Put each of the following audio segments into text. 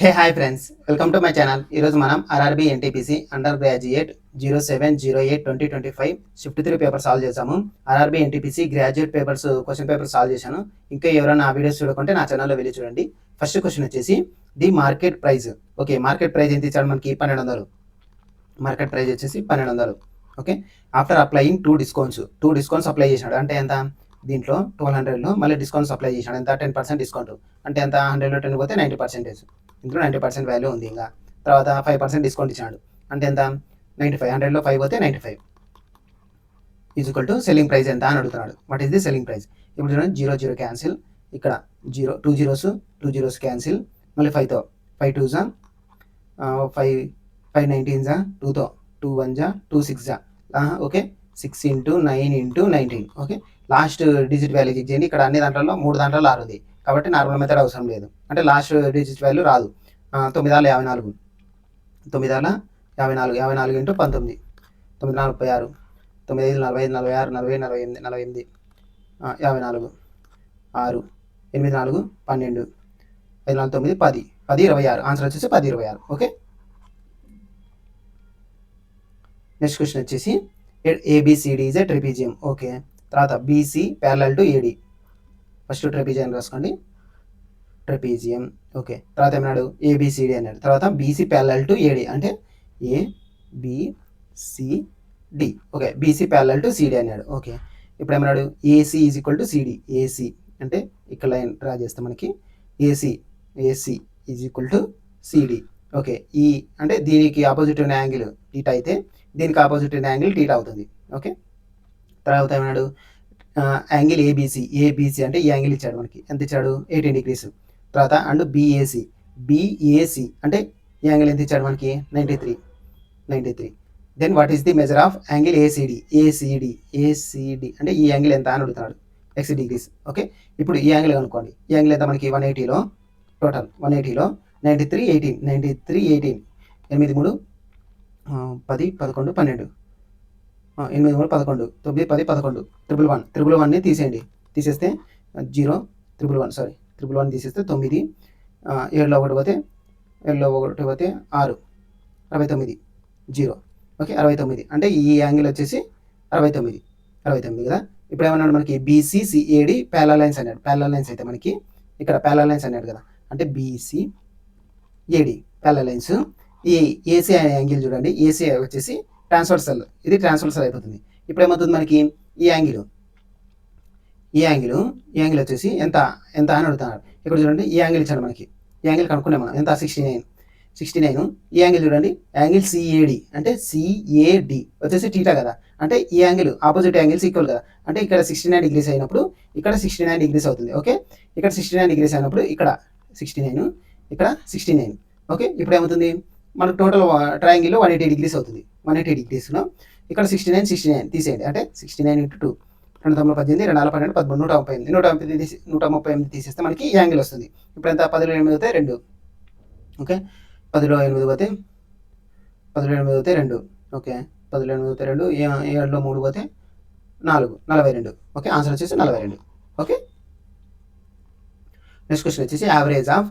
Hey hi friends, welcome to my channel. ఈరోజు మనం RRB NTPC under graduate 0708-2025 shift 3 paper solve చేసాము. RRB NTPC graduate papers question paper solve చేశాను. ఇంకా ఎవరైనా ఆ వీడియోస్ చూడకుంటే నా ఛానల్లో వెళ్ళి చూడండి. ఫస్ట్ క్వశ్చన్ వచ్చేసి the market price. Okay, market price ఎంత ఇచ్చాడు మనకి? 1200. మార్కెట్ ప్రైస్ వచ్చేసి 1200. Okay, after applying two discounts apply చేశాడు. అంటే ఎంత? దీంట్లో 1200లో మళ్ళీ డిస్కౌంట్స్ అప్లై చేశాడు. ఎంత? 10% డిస్కౌంట్. అంటే ఎంత? 100లో 10 పోతే 90%. ఇందులో 90% వాల్యూ ఉంది. ఇంకా తర్వాత 5% డిస్కౌంట్ ఇచ్చాడు. అంటే ఎంత? 95. 100లో 5 పోతే 95 ఈజ్వల్ టు సెల్లింగ్ ప్రైస్ ఎంత అని అడుగుతున్నాడు. What is the selling price? ఇప్పుడు చూడండి, 0 క్యాన్సిల్, ఇక్కడ 2 జీరోస్ క్యాన్సిల్, మళ్ళీ 5తో 5 2 5 19 2తో 2 1 2 6 okay, 6 × 9 × 19. Okay, last digit value check చేయండి. ఇక్కడ అన్ని దాంట్లో 3 దాంట్లో 6 ఉంది కాబట్టి నార్మల్ మెథడ్ అవసరం లేదు. అంటే లాస్ట్ డిజిట్ వాల్యూ రాదు. 9 6 54, 9 6 54, 54 × 19, 9 4 36, 9 5 45, 46, 40 48, 48, 54, 6, 8 4 12, 5 4 9 10, 10 26. ఆన్సర్ వచ్చేసి 10 26. ఓకే, నెక్స్ట్ క్వశ్చన్ వచ్చేసి ABCD is a trapezium. Okay, తర్వాత BC parallel to AD. First trapezium రాసుకోండి, ట్రెపీజియం. ఓకే, తర్వాత ఏమన్నాడు? ఏబిసిడి అన్నాడు. తర్వాత బీసీ ప్యారలల్ టు ఏడి అంటే ABCD. Okay, BC parallel to CD అన్నాడు. ఓకే, ఇప్పుడు ఏమన్నాడు? AC is equal to CD. AC అంటే ఇక్కడ లైన్ డ్రా చేస్తే మనకి AC is equal to CD. Okay, ఈ అంటే దీనికి ఆపోజిట్ ఉన్న యాంగిల్ టీటా అయితే దీనికి ఆపోజిట్ ఉన్న యాంగిల్ టీటా అవుతుంది. ఓకే, తర్వాత ఏమన్నాడు? యాంగిల్ ఏబీసీ అంటే ఈ యాంగిల్ ఇచ్చాడు మనకి. ఎంత ఇచ్చాడు? 18 degrees. తర్వాత అండ్ బీఏసి అంటే ఈ యాంగిల్ ఎంత ఇచ్చాడు మనకి? 93. Then what is the measure of angle ACD అంటే ఈ యాంగిల్ ఎంత అని అడుగుతున్నాడు. x degrees. ఓకే, ఇప్పుడు ఈ యాంగిల్ కనుక్కోండి. ఈ యాంగిల్ ఎంత మనకి? 180లో టోటల్ 180లో 93 18 8 3 10 11 12 8 3 11 9 10 11 111 తీసేయండి. తీసేస్తే 0 111 తీసేస్తే 9, 7లో 1 పోతే 6 69 0. ఓకే, 69 అంటే ఈ యాంగిల్ వచ్చేసి 69 కదా. ఇప్పుడు ఏమన్నాడు మనకి? బీసీసీఏడి ప్యారలల్ లైన్స్ అన్నాడు. ప్యారలల్ లైన్స్ అయితే మనకి ఇక్కడ ప్యారలల్ లైన్స్ అన్నాడు కదా. అంటే బీసీఏడి ప్యారలల్ లైన్స్. ఈ ఏసీ అనే యాంగిల్ చూడండి, ఏసీ వచ్చేసి ట్రాన్స్వర్సల్, ఇది ట్రాన్స్వర్సల్ అయిపోతుంది. ఇప్పుడు ఏమవుతుంది మనకి? ఈ యాంగిల్ వచ్చేసి ఎంత అని అడుగుతున్నారు. ఇక్కడ చూడండి, ఈ యాంగిల్ ఇచ్చాడు మనకి. ఈ యాంగిల్ కనుక్కున్నాం మనం. ఎంత? 69. ఈ యాంగిల్ చూడండి, యాంగిల్ సిఏడి అంటే సిఏడి వచ్చేసి టీటా కదా. అంటే ఈ యాంగిల్ ఆపోజిట్ యాంగిల్స్ ఈక్వల్ కదా. అంటే ఇక్కడ 69 degrees అయినప్పుడు ఇక్కడ 69 degrees అవుతుంది. ఓకే, ఇక్కడ 69 degrees అయినప్పుడు ఇక్కడ 69, ఇక్కడ 69. ఓకే, ఇప్పుడు ఏమవుతుంది మనకు? టోటల్ ట్రయాంగిల్లో 180 degrees అవుతుంది. 180 degreesలో ఇక్కడ 69 తీసేయండి. అంటే 69 × 2 2 9 18 2 4 12 13 138 తీసేస్తే మనకి ఈ యాంగిల్ వస్తుంది. ఇప్పుడు ఎంత? 10లో 8 పోతే 2. ఓకే, 10లో 8 పోతే 2. ఓకే, 10లో 8 పోతే 2, 7లో 3 పోతే 4 42. ఓకే, ఆన్సర్ వచ్చేసి 42. ఓకే, నెక్స్ట్ క్వశ్చన్ వచ్చేసి average of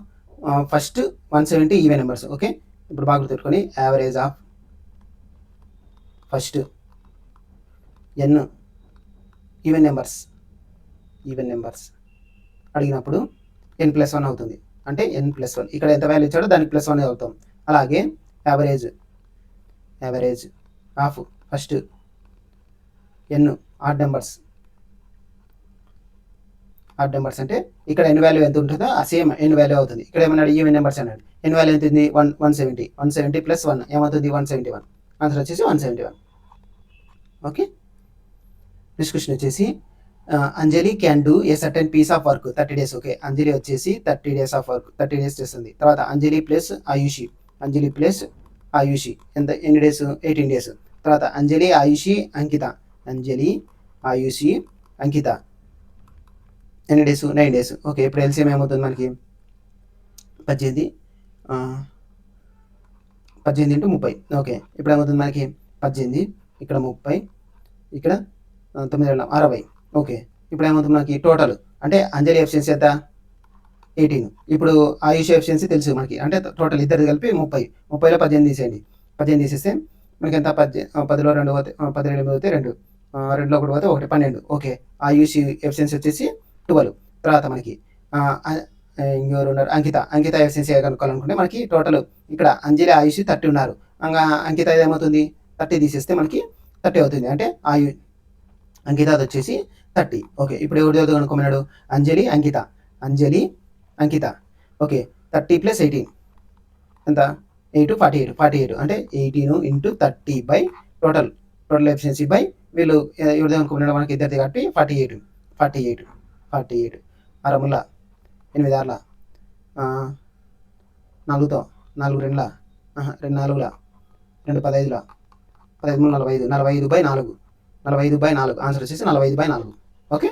first 170 even numbers. Okay, ఇప్పుడు బాగా గుర్తుపెట్టుకొని, average of first n even numbers అడిగినప్పుడు n+1 అవుతుంది. అంటే n+1 ఇక్కడ ఎంత వాల్యూ ఇచ్చాడో దానికి +1 అవుతాం. అలాగే average of first n odd numbers అంటే ఇక్కడ n వాల్యూ ఎంత ఉంటుందో ఆ సేమ్ n వాల్యూ అవుతుంది. ఇక్కడ ఏమన్నాడు? ఈవెన్ నెంబర్స్ అన్నాడు. n వాల్యూ ఎంత ఉంది? 170 +1 ఏమవుతుంది? 171. ఆన్సర్ వచ్చేసి 171. ఓకే, నెక్స్ట్ క్వశ్చన్ వచ్చేసి Anjali can do a certain piece of work 30 days. Okay, Anjali వచ్చేసి 30 days ఆఫ్ వర్క్ 30 days చేస్తుంది. తర్వాత అంజలి ప్లస్ ఆయుషి ఎంత? ఎన్ని డేస్? 18 days. తర్వాత అంజలి ఆయుషి అంకిత ఎన్ని డేస్? 9 days. ఓకే, ఇప్పుడు ఎల్సిఎం ఏమవుతుంది మనకి? 18 × 30. ఓకే, ఇప్పుడు ఏమవుతుంది మనకి? 18 ఇక్కడ 30 ఇక్కడ 9 60. ఓకే, ఇప్పుడు ఏమవుతుంది మనకి? టోటల్ అంటే అంజలి ఎఫిషియన్సీ ఎంత? 18. ఇప్పుడు ఆయుష్ ఎఫిషియన్సీ తెలుసు మనకి, అంటే టోటల్ ఇద్దరిది కలిపి 30. 30లో 18 తీసేయండి. 18 తీసేస్తే మనకి ఎంత 10లో 2 పోతే 10 8 పోతే 2, 2లో 1 పోతే 1, 12. ఓకే, ఆయుష్ ఎఫిషియన్సీ వచ్చేసి 12. తర్వాత మనకి ఇంకెవరు ఉన్నారు, అంకిత ఎఫిషియన్సీ కనుక్కోవాలనుకుంటే మనకి టోటల్ ఇక్కడ అంజలి ఆయుష్ 30 ఉన్నారు. అంకిత ఏమవుతుంది, 30 తీసేస్తే మనకి 30 అవుతుంది, అంటే అంకిత అది వచ్చేసి 30. ఓకే, ఇప్పుడు ఎవరిదో కనుక్కోమన్నాడు, అంజలి అంకిత. ఓకే, 30 + 18 ఎంత, 8 48. 48 అంటే 18 × 30 బై టోటల్ ఎఫిషియన్సీ బై వీళ్ళు ఎవరిదో అనుకున్నాడు మనకి ఇద్దరిది కాబట్టి 48. 48 6 8 6 4తో 4 2 2 4 2 15 15 45 45/4 45/4 ఆన్సర్ వచ్చేసి 45/4. ఓకే,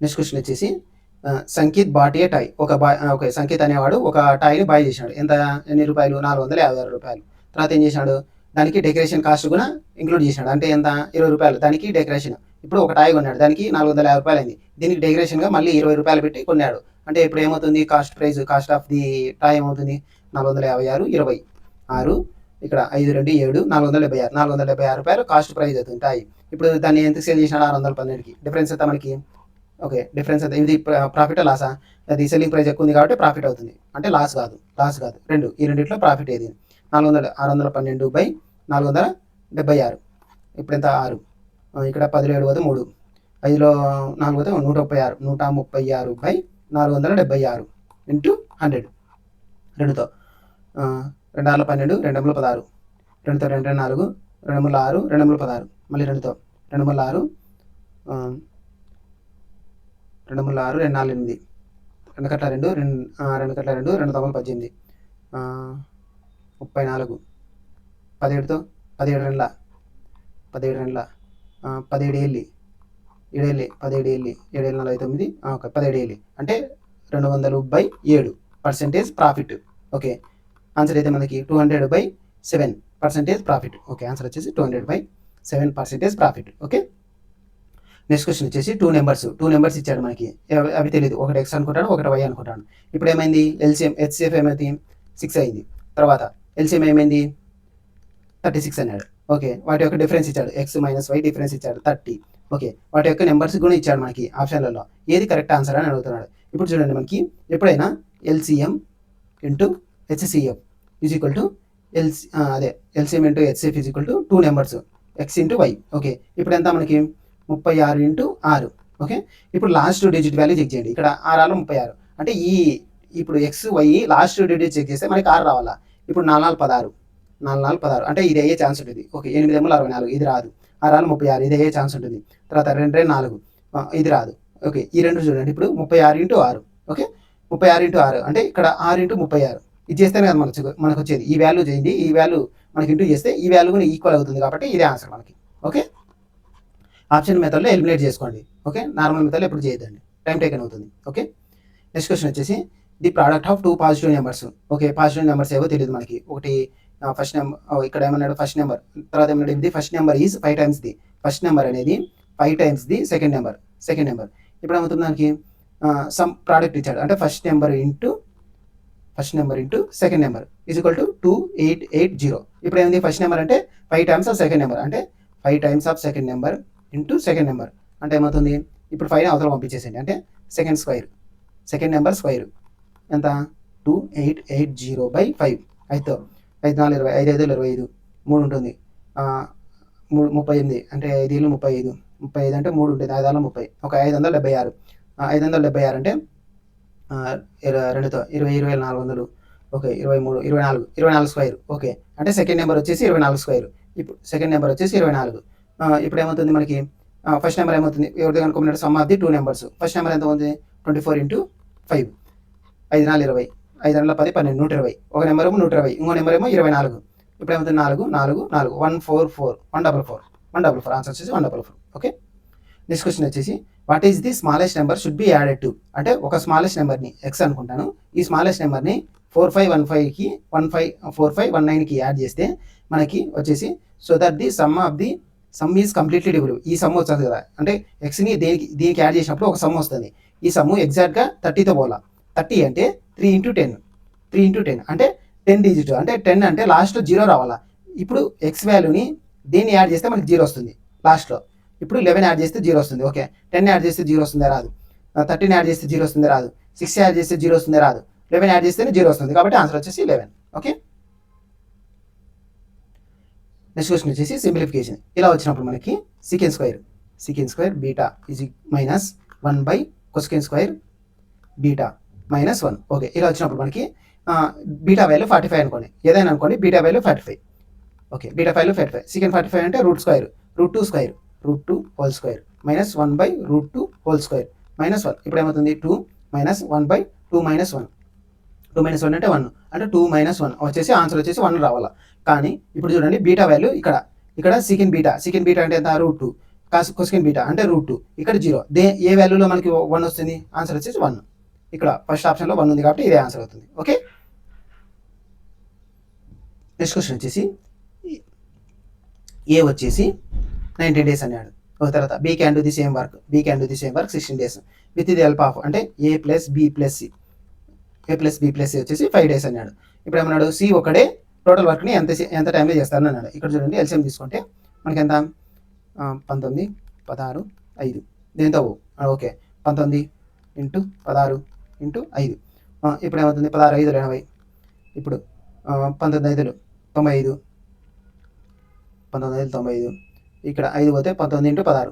నెక్స్ట్ క్వశ్చన్ వచ్చేసి Sanket bought a tie. Okay, Sanket అనేవాడు ఒక టైని బై చేసినాడు. ఎన్ని రూపాయలు, 456 రూపాయలు. తర్వాత ఏం చేసినాడు, దానికి డెకరేషన్ కాస్ట్ కూడా ఇంక్లూడ్ చేసినాడు, అంటే ఎంత, 20 రూపాయలు దానికి డెకరేషన్. ఇప్పుడు ఒక టాయ్ కొన్నాడు, దానికి 450 రూపాయలు అయింది. దీనికి డెకరేషన్గా మళ్ళీ 20 రూపాయలు పెట్టి కొన్నాడు, అంటే ఇప్పుడు ఏమవుతుంది, కాస్ట్ ఆఫ్ ది టాయ్ ఏమవుతుంది, 456 20 6 ఇక్కడ 5 2 7 476 రూపాయలు కాస్ట్ ప్రైస్ అవుతుంది టాయ్. ఇప్పుడు దాన్ని ఎంత సేల్ చేసినాడు, 612కి. డిఫరెన్స్ ఎంత మనకి, ఓకే, డిఫరెన్స్ ఎంత, ఇది ప్రాఫిట్ లాసా, అది సెల్లింగ్ ప్రైస్ ఎక్కువ ఉంది కాబట్టి ప్రాఫిట్ అవుతుంది, అంటే లాస్ కాదు. ఈ రెండిట్లో ప్రాఫిట్ ఏది, 612/476. ఇప్పుడు ఎంత, 6, ఇక్కడ 17 పోతే 3, 5లో 4 పోతే 136. 136/476 ఇంటూ 100. 2తో 2 6 12, 2 8 16, 2తో 2 4, 2 6 2 16, మళ్ళీ 2తో 2 6 2 6 2 4 8, 2 కట్ల 2 2 కట్ల 2 2 9 18 34. 17తో 17 2 17 17 7 49 ఓకే 17 అంటే 200/7% ప్రాఫిట్. ఓకే, ఆన్సర్ అయితే మనకి 200/7% ప్రాఫిట్. ఓకే, ఆన్సర్ వచ్చేసి 200/7% ప్రాఫిట్. ఓకే, నెక్స్ట్ క్వశ్చన్ వచ్చేసి టూ నెంబర్స్ ఇచ్చాడు మనకి, అవి తెలియదు, ఒకటి ఎక్స్ అనుకుంటాను, ఒకటి వై అనుకుంటాను. ఇప్పుడు ఏమైంది, హెచ్సిఎఫ్ ఏమైంది, 6 అయింది. తర్వాత ఎల్సిఎం ఏమైంది, 36 అన్నాడు. ఓకే, వాటి యొక్క డిఫరెన్స్ ఇచ్చాడు, ఎక్స్ మైనస్ వై డిఫరెన్స్ ఇచ్చాడు 30. ఓకే, వాటి యొక్క నెంబర్స్ కూడా ఇచ్చాడు మనకి ఆప్షన్లలో, ఏది కరెక్ట్ ఆన్సర్ అని అడుగుతున్నాడు. ఇప్పుడు చూడండి, మనకి ఎప్పుడైనా LCM into HCF is equal to LCM into HCF is equal to 2 numbers x into y. Okay, ఇప్పుడు ఎంత మనకి 36 × 6. ఓకే, ఇప్పుడు లాస్ట్ డిజిట్ వాల్యూ చెక్ చేయండి, ఇక్కడ 6 36, అంటే ఇప్పుడు x y last digit check చేస్తే మనకి 6 రావాలా. ఇప్పుడు 4 4 16 అంటే ఇది అయ్యే ఛాన్స్ ఉంటుంది. ఓకే, 8 64 ఇది రాదు. 6 36 ఇది అయ్యే ఛాన్స్ ఉంటుంది. తర్వాత 2 2 4 ఇది రాదు. ఓకే, ఈ రెండు చూడండి, ఇప్పుడు 36 × 6. ఓకే, 36 × 6 అంటే ఇక్కడ 6 × 36 ఇది చేస్తేనే కదా మనకు వచ్చేది. ఈ వాల్యూ చేయండి, ఈ వాల్యూ మనకి ఇంటూ చేస్తే ఈ వాల్యూ కూడా ఈక్వల్ అవుతుంది, కాబట్టి ఇదే ఆన్సర్ మనకి. ఓకే, ఆప్షన్ మెథడ్లో ఎలిమినేట్ చేసుకోండి. ఓకే, నార్మల్ మెథడ్లో ఎప్పుడు చేయొద్దండి, టైం టేకన్ అవుతుంది. ఓకే, నెక్స్ట్ క్వశ్చన్ వచ్చేసి the product of 2 positive numbers. Okay, positive numbers ఏవో తెలియదు మనకి. ఒకటి ఫస్ట్ నెంబర్, ఇక్కడ ఏమన్నాడు ఫస్ట్ నెంబర్, తర్వాత ఏమన్నాడు ఇది first number is 5 times the, first number అనేది 5 times ది సెకండ్ నెంబర్. ఇప్పుడు ఏమవుతుంది దానికి సమ్ ప్రోడక్ట్ ఇచ్చాడు, అంటే first number into second number is equal to 2880. ఇప్పుడు ఏమైంది, ఫస్ట్ నెంబర్ అంటే 5 times ఆఫ్ సెకండ్ నెంబర్, అంటే 5 times of second number into second number అంటే ఏమవుతుంది, ఇప్పుడు 5 అవతల పంపించేసేయండి, అంటే సెకండ్ నెంబర్ స్క్వైర్ ఎంత 2880/5. 5తో 5 4 20, 5 5 25, 3 ఉంటుంది, 38 అంటే 5 ఏళ్ళు 35, 35 అంటే 3 ఉంటుంది, 5 30. ఒక 576, 576 అంటే 2తో 20 20 400. Okay, 23 24 square. ఓకే, అంటే సెకండ్ నెంబర్ వచ్చేసి 24 స్క్వైర్. ఇప్పుడు సెకండ్ నెంబర్ వచ్చేసి 24. ఇప్పుడు ఏమవుతుంది మనకి, ఫస్ట్ నెంబర్ ఏమవుతుంది, ఎవరిది కనుక్కున్నాడు, sum of the 2 numbers. First number ఎంత ఉంది, 24 × 5, 5 4 20, 5 2 10 12 120. ఒక నెంబర్ ఏమో 120, ఇంకో నెంబర్ ఏమో 24. ఇప్పుడు ఏమవుతుంది 4 4 4 144 144 ఆన్సర్ వచ్చేసి 144. ఓకే, నెక్స్ట్ క్వశ్చన్ వచ్చేసి what is the smallest number should be added to. అంటే ఒక స్మాలెస్ట్ నెంబర్ని ఎక్స్ అనుకుంటాను, ఈ స్మాలెస్ట్ నెంబర్ని 4519కి యాడ్ చేస్తే మనకి వచ్చేసి so that the some of the some is completely divisible. ఈ సమ్ వస్తుంది కదా, అంటే ఎక్స్ని దీనికి యాడ్ చేసినప్పుడు ఒక సమ్ వస్తుంది. ఈ సమ్ ఎగ్జాక్ట్గా 30తో పోలా. 30 అంటే 3 × 10, 3 × 10 అంటే 10 డిజిట్, అంటే 10 అంటే లాస్ట్లో 0 రావాలా. ఇప్పుడు ఎక్స్ వాల్యూని దీన్ని యాడ్ చేస్తే మనకి 0 వస్తుంది లాస్ట్లో. ఇప్పుడు 11 యాడ్ చేస్తే 0 వస్తుంది. ఓకే, 10 యాడ్ చేస్తే 0 వస్తుందా రాదు. 13 యాడ్ చేస్తే 0 వస్తుంది రాదు. 6 యాడ్ చేస్తే 0 వస్తుంది రాదు. 11 యాడ్ చేస్తేనే 0 వస్తుంది. కాబట్టి ఆన్సర్ వచ్చేసి 11. ఓకే, నెక్స్ట్ క్వశ్చన్ వచ్చేసి సింప్లిఫికేషన్. ఇలా వచ్చినప్పుడు మనకి secant square beta is minus 1 cosecant square beta minus 1. Okay, ఇలా వచ్చినప్పుడు మనకి బీటా వాల్యూ 45 అనుకోండి, ఏదైనా అనుకోండి, beta value 45. Okay, beta value 45. Secant 45 అంటే root 2 whole square minus 1/√2 whole square minus 1. ఇప్పుడు ఏమవుతుంది 2 మైనస్ 1/2 మైనస్ 1. 2 మైనస్ 1 అంటే 1, అంటే 2 మైనస్ 1 వచ్చేసి ఆన్సర్ వచ్చేసి 1 రావాలా. కానీ ఇప్పుడు చూడండి బీటా వాల్యూ ఇక్కడ సీకెండ్ బీటా అంటే ఎంత √2, కొసెకెండ్ బీటా అంటే √2, ఇక్కడ 0. ఏ వాల్యూలో మనకి 1 వస్తుంది, ఆన్సర్ వచ్చేసి 1. ఇక్కడ ఫస్ట్ ఆప్షన్లో 1 ఉంది కాబట్టి ఇదే ఆన్సర్ అవుతుంది. ఓకే, నెక్స్ట్ క్వశ్చన్ వచ్చేసి ఏ వచ్చేసి 19 days అన్నాడు. తర్వాత B can do the same work 16 days with the help of, అంటే A plus B plus C వచ్చేసి 5 days అన్నాడు. ఇప్పుడు ఏమన్నాడు, సి ఒకడే టోటల్ వర్క్ని ఎంత టైంలో చేస్తారని అన్నాడు. ఇక్కడ చూడండి ఎల్సిఎం తీసుకుంటే మనకి ఎంత 19, 16, 5 దేంతో ఓకే 19 × 16 × 5. ఇప్పుడు ఏమవుతుంది 16 5 80. ఇప్పుడు 19 5 95, 19 95. ఇక్కడ 5 పోతే 19 × 16,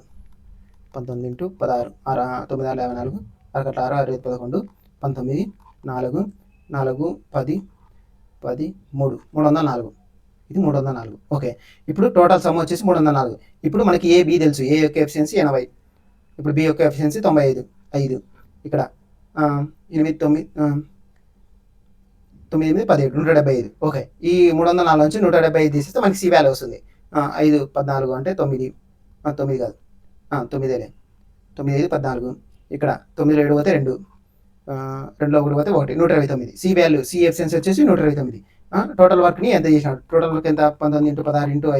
19 × 16 9 6 54, 6 6 6 11, 19 4 4 10 10 3 304. ఇది 304. ఓకే, ఇప్పుడు టోటల్ సమ్ వచ్చేసి 304. ఇప్పుడు మనకి ఏ బి తెలుసు, ఏ యొక్క ఎఫిషియన్సీ 80, ఇప్పుడు బి యొక్క ఎఫిషియన్సీ 95 5. ఇక్కడ 8 9 9 17 175. ఓకే, ఈ 304 నుంచి 175 తీసేస్తే మనకి సి వాల్యూ వస్తుంది. 5 14 అంటే 9 కాదు 9 9 5 14. ఇక్కడ 9 7 పోతే 2, 2లో 1 పోతే 1, 129. సి వాల్యూ సి ఎఫిషియన్సీ వచ్చేసి 129. టోటల్ వర్క్ని ఎంత చేసినాడు, టోటల్ వర్క్ ఎంత 19 × 16 ×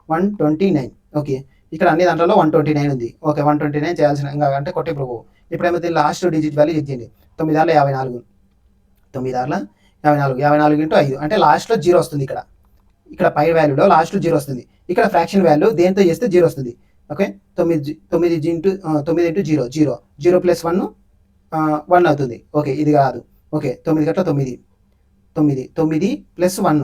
5/129. ఓకే, ఇక్కడ అన్ని దాంట్లో 129 ఉంది. ఓకే, 129 చేయాల్సిన ఇంకా అంటే కొట్టి ప్రభు. ఇప్పుడు ఏమైతే లాస్ట్ డిజిట్ వాల్యూ చెక్ చేయండి. 9 6 54, 9 6 54, 54 × 5 అంటే లాస్ట్లో 0 వస్తుంది. ఇక్కడ పై వాల్యూలో లాస్ట్లో 0 వస్తుంది. ఇక్కడ ఫ్రాక్షన్ వాల్యూ దేంతో చేస్తే 0 వస్తుంది. ఓకే, 9 × 0 0 ప్లస్ 1 1 అవుతుంది. ఓకే, ఇది కాదు. ఓకే, 9 గట్ల 9 ప్లస్ 1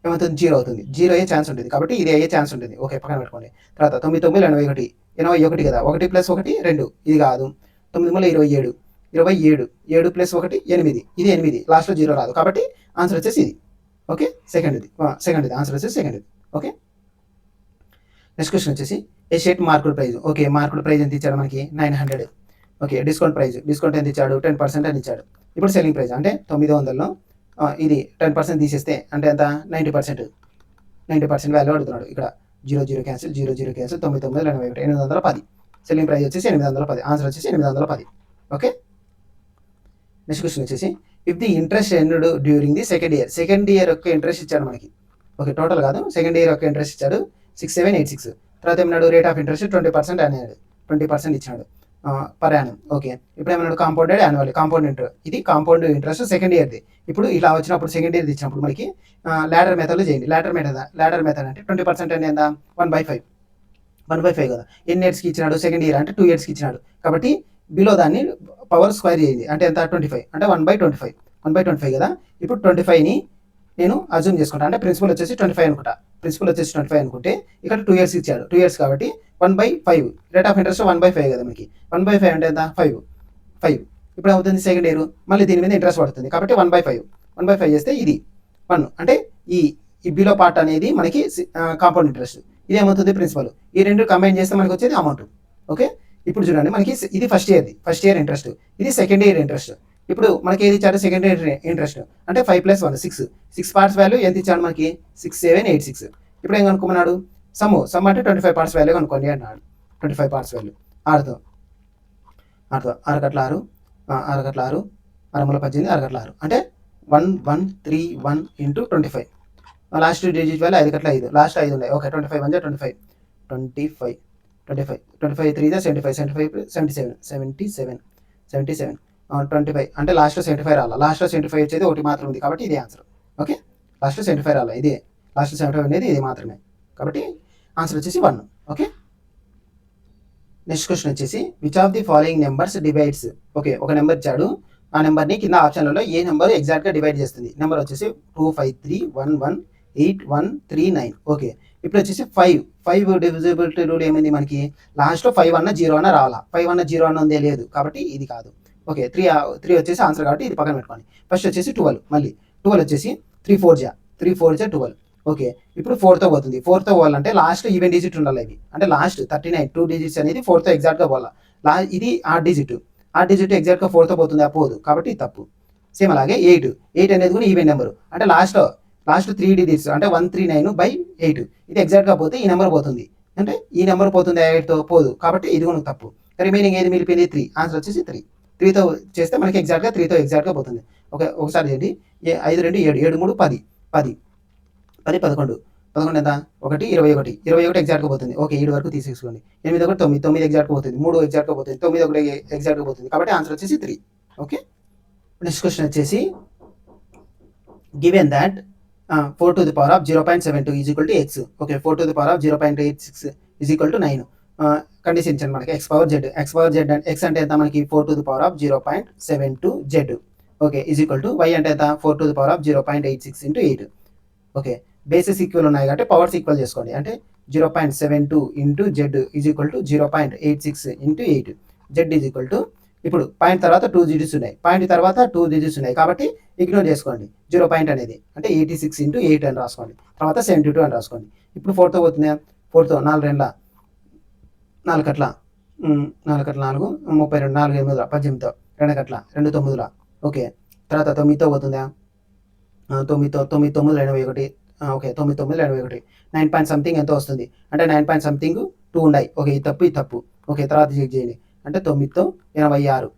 ఏమవుతుంది 0 అవుతుంది. 0 అయ్యే ఛాన్స్ ఉంటుంది కాబట్టి ఇది అయ్యే ఛాన్స్ ఉంటుంది. ఓకే, పక్కన పెట్టుకోండి. తర్వాత 9 9 81 కదా, 1 ప్లస్ 1 2, ఇది కాదు. 9 27 27 7 ప్లస్ 1 8, ఇది 8, లాస్ట్లో 0 రాదు కాబట్టి ఆన్సర్ వచ్చేసి ఇది. ఓకే, సెకండ్ ఇది ఆన్సర్ వచ్చేసి సెకండ్. ఓకే, నెక్స్ట్ క్వశ్చన్ వచ్చేసి a shirt marked price. Okay, marked price ఎంత ఇచ్చాడు మనకి 900. ఓకే, డిస్కౌంట్ ఎంత ఇచ్చాడు 10% అని ఇచ్చాడు. ఇప్పుడు సెల్లింగ్ ప్రైస్ అంటే 900లో ఇది 10% తీసేస్తే అంటే ఎంత 90% వాల్యూ అడుగుతున్నాడు. ఇక్కడ 0 క్యాన్సిల్ 0 క్యాన్సిల్ 9 9 81 810. సెల్లింగ్ ప్రైస్ వచ్చేసి 810, ఆన్సర్ వచ్చేసి 810. ఓకే, నెక్స్ట్ క్వశ్చన్ వచ్చేసి if the interest earned during the second year యొక్క ఇంట్రెస్ట్ ఇచ్చాడు మనకి. ఓకే, టోటల్ కాదు, సెకండ్ ఇయర్ యొక్క ఇంట్రెస్ట్ ఇచ్చాడు 6786. తర్వాత ఏమన్నాడు రేట్ ఆఫ్ ఇంట్రెస్ట్ 20% అన్నాడు, 20% ఇచ్చినాడు పర్ యానం. ఓకే, ఇప్పుడు ఏమన్నాడు కాంపౌండెడ్ యాన్యువల్ కాంపౌండ్ ఇంట్రెస్ట్, ఇది కాంపౌండ్ ఇంట్రెస్ట్ సెకండ్ ఇయర్ది. ఇప్పుడు ఇలా వచ్చినప్పుడు సెకండ్ ఇయర్ది ఇచ్చినప్పుడు మనకి లాడర్ మెథడ్లో చేయండి. లాడర్ మెథడ్ అంటే 20% అంటే ఎంత 1/5 కదా. ఎన్ని ఇయర్స్కి ఇచ్చినాడు సెకండ్ ఇయర్ అంటే 2 yearsకి ఇచ్చినాడు కాబట్టి బిలో దాన్ని పవర్ స్క్వేర్ చేయండి. అంటే ఎంత 25 అంటే 1/25 కదా. ఇప్పుడు 25ని నేను అజ్యూమ్ చేసుకుంటాను, అంటే ప్రిన్సిపల్ వచ్చేసి 25 అనుకుంటా. ప్రిన్సిపల్ వచ్చేసి 25 అనుకుంటే ఇక్కడ 2 years ఇచ్చాడు, 2 years కాబట్టి 1/5 రేట్ ఆఫ్ ఇంట్రెస్ట్ 1/5 కదా మనకి. 1/5 అంటే ఎంత 5. ఇప్పుడు అవుతుంది సెకండ్ ఇయర్, మళ్ళీ దీని మీద ఇంట్రెస్ట్ పడుతుంది కాబట్టి 1/5 చేస్తే ఇది 1 అంటే ఈ బిలో పార్ట్ అనేది మనకి కాంపౌండ్ ఇంట్రెస్ట్, ఇది ఏమవుతుంది ప్రిన్సిపల్. ఈ రెండు కంబైన్ చేస్తే మనకి వచ్చేది అమౌంట్. ఓకే, ఇప్పుడు చూడండి మనకి ఇది ఫస్ట్ ఇయర్ ఇంట్రెస్ట్, ఇది సెకండ్ ఇయర్ ఇంట్రెస్ట్. ఇప్పుడు మనకి ఏది ఇచ్చాడు సెకండ్ ఇయర్ ఇంట్రెస్ట్ అంటే 5 + 1 6 పార్ట్స్ వాల్యూ ఎంత ఇచ్చాడు మనకి 6786. ఇప్పుడు ఏం కనుక్కున్నాడు సమ్ అంటే 25 పార్ట్స్ వాల్యూ కనుక్కోండి అన్నాడు. 25 పార్ట్స్ వాల్యూ 6 6 6 18 6 అంటే 1131 × 25. లాస్ట్ డిజిట్ వాల్యూ 5 × 5, లాస్ట్ 5 ఉన్నాయి. ఓకే, 25 1 25 25 25 3 75 77 77 77 25 అంటే లాస్ట్లో 75 రావాలి. లాస్ట్లో 75 వచ్చేది ఒకటి మాత్రం ఉంది కాబట్టి ఇది ఆన్సర్. ఓకే, లాస్ట్లో 75 రావాలి, ఇదే లాస్ట్లో 75 అనేది ఇది మాత్రమే కాబట్టి ఆన్సర్ వచ్చేసి 1. ఓకే, నెక్స్ట్ క్వశ్చన్ వచ్చేసి which of the following numbers divides. Okay, ఒక నెంబర్ ఇచ్చాడు, ఆ నెంబర్ని కింద ఆప్షన్లలో ఏ నెంబర్ ఎగ్జాక్ట్గా డివైడ్ చేస్తుంది. నెంబర్ వచ్చేసి 253118139. ఓకే, ఇప్పుడు వచ్చేసి 5 డివిజిబిలిటీ రూల్ ఏమైంది మనకి, లాస్ట్లో 5 అన్న 0 అన్న రావాలా. 5 అన్న 0 అన్న ఉందే లేదు కాబట్టి ఇది కాదు. ఓకే, 3 వచ్చేసి ఆన్సర్ కాబట్టి ఇది పక్కన పెట్టుకోండి. ఫస్ట్ వచ్చేసి 12, మళ్ళీ 12 వచ్చేసి 3 4 12. ఓకే, ఇప్పుడు 4తో పోతుంది. 4తో పోవాలంటే లాస్ట్ ఈవెన్ డిజిట్ ఉండాలి ఇవి, అంటే లాస్ట్ 39 2 డిజిట్స్ అనేది 4తో ఎగ్జాక్ట్గా పోవాలి. ఇది ఆ డిజిట్ ఎగ్జాక్ట్గా 4తో పోతుంది, పోదు కాబట్టి తప్పు. సేమ్ అలాగే 8 అనేది కూడా ఈవెన్ నెంబర్, అంటే లాస్ట్ 3 డిజిట్స్ అంటే 139/8 ఇది ఎగ్జాక్ట్గా పోతే ఈ నెంబర్ పోతుంది, అంటే ఈ నెంబర్ పోతుంది 8తో పోదు కాబట్టి ఇది కూడా తప్పు. రిమైనింగ్ ఏది మిగిలిపోయింది 3, ఆన్సర్ వచ్చేసి 3తో చేస్తే మనకి ఎగ్జాక్ట్గా 3తో ఎగ్జాక్ట్గా పోతుంది. ఒకసారి చేయండి, 5 2 7 7 3 10 10 10 11 11 ఎంత 1 21 ఎగ్జాక్ట్గా పోతుంది. ఓకే, 7 వరకు తీసేసుకోండి. 8 1 9 9 ఎగ్జాక్ట్గా పోతుంది. 3 ఎగ్జాక్ట్గా పోతుంది. 9 1 ఎగ్జాక్ట్గా పోతుంది కాబట్టి ఆన్సర్ వచ్చేసి 3. ఓకే, నెక్స్ట్ క్వశ్చన్ వచ్చేసి given that 4 to the power of 0.72 is equal to x. Okay, 4 to the power of 0.86 is equal to 9. Condition ఇచ్చాను మనకి x power z and x అంటే ఎంత మనకి 4 to the power of 0.72 z. Okay, is equal to y అంటే ఎంత 4 to the power of 0.86 into 8. Okay, bases equal ఉన్నాయి కాబట్టి powers equal చేసుకోండి, అంటే 0.72 into z is equal to 0.86 into 8. z is equal to ఇప్పుడు పాయింట్ తర్వాత 2 digits ఉన్నాయి, point తర్వాత 2 డిజిట్స్ ఉన్నాయి కాబట్టి ఇగ్నోర్ చేసుకోండి. 0 పాయింట్ అనేది అంటే 86 into 8 అని రాసుకోండి, తర్వాత 72 అని రాసుకోండి. ఇప్పుడు 4తో పోతుంది, 4తో 4 2 4 కట్ల 4 కట్ల 4 32 4 8 18 2 కట్ల 2 9. ఓకే, తర్వాత 9తో పోతుందా, 9తో 9 9 81. ఓకే, 9 9 81 9 పాయింట్ సంథింగ్ ఎంతో వస్తుంది, అంటే 9 పాయింట్ సంథింగ్ 2 ఉన్నాయి. ఓకే, ఇది తప్పు. ఓకే, తర్వాత చెక్ చేయండి, అంటే 9తో 86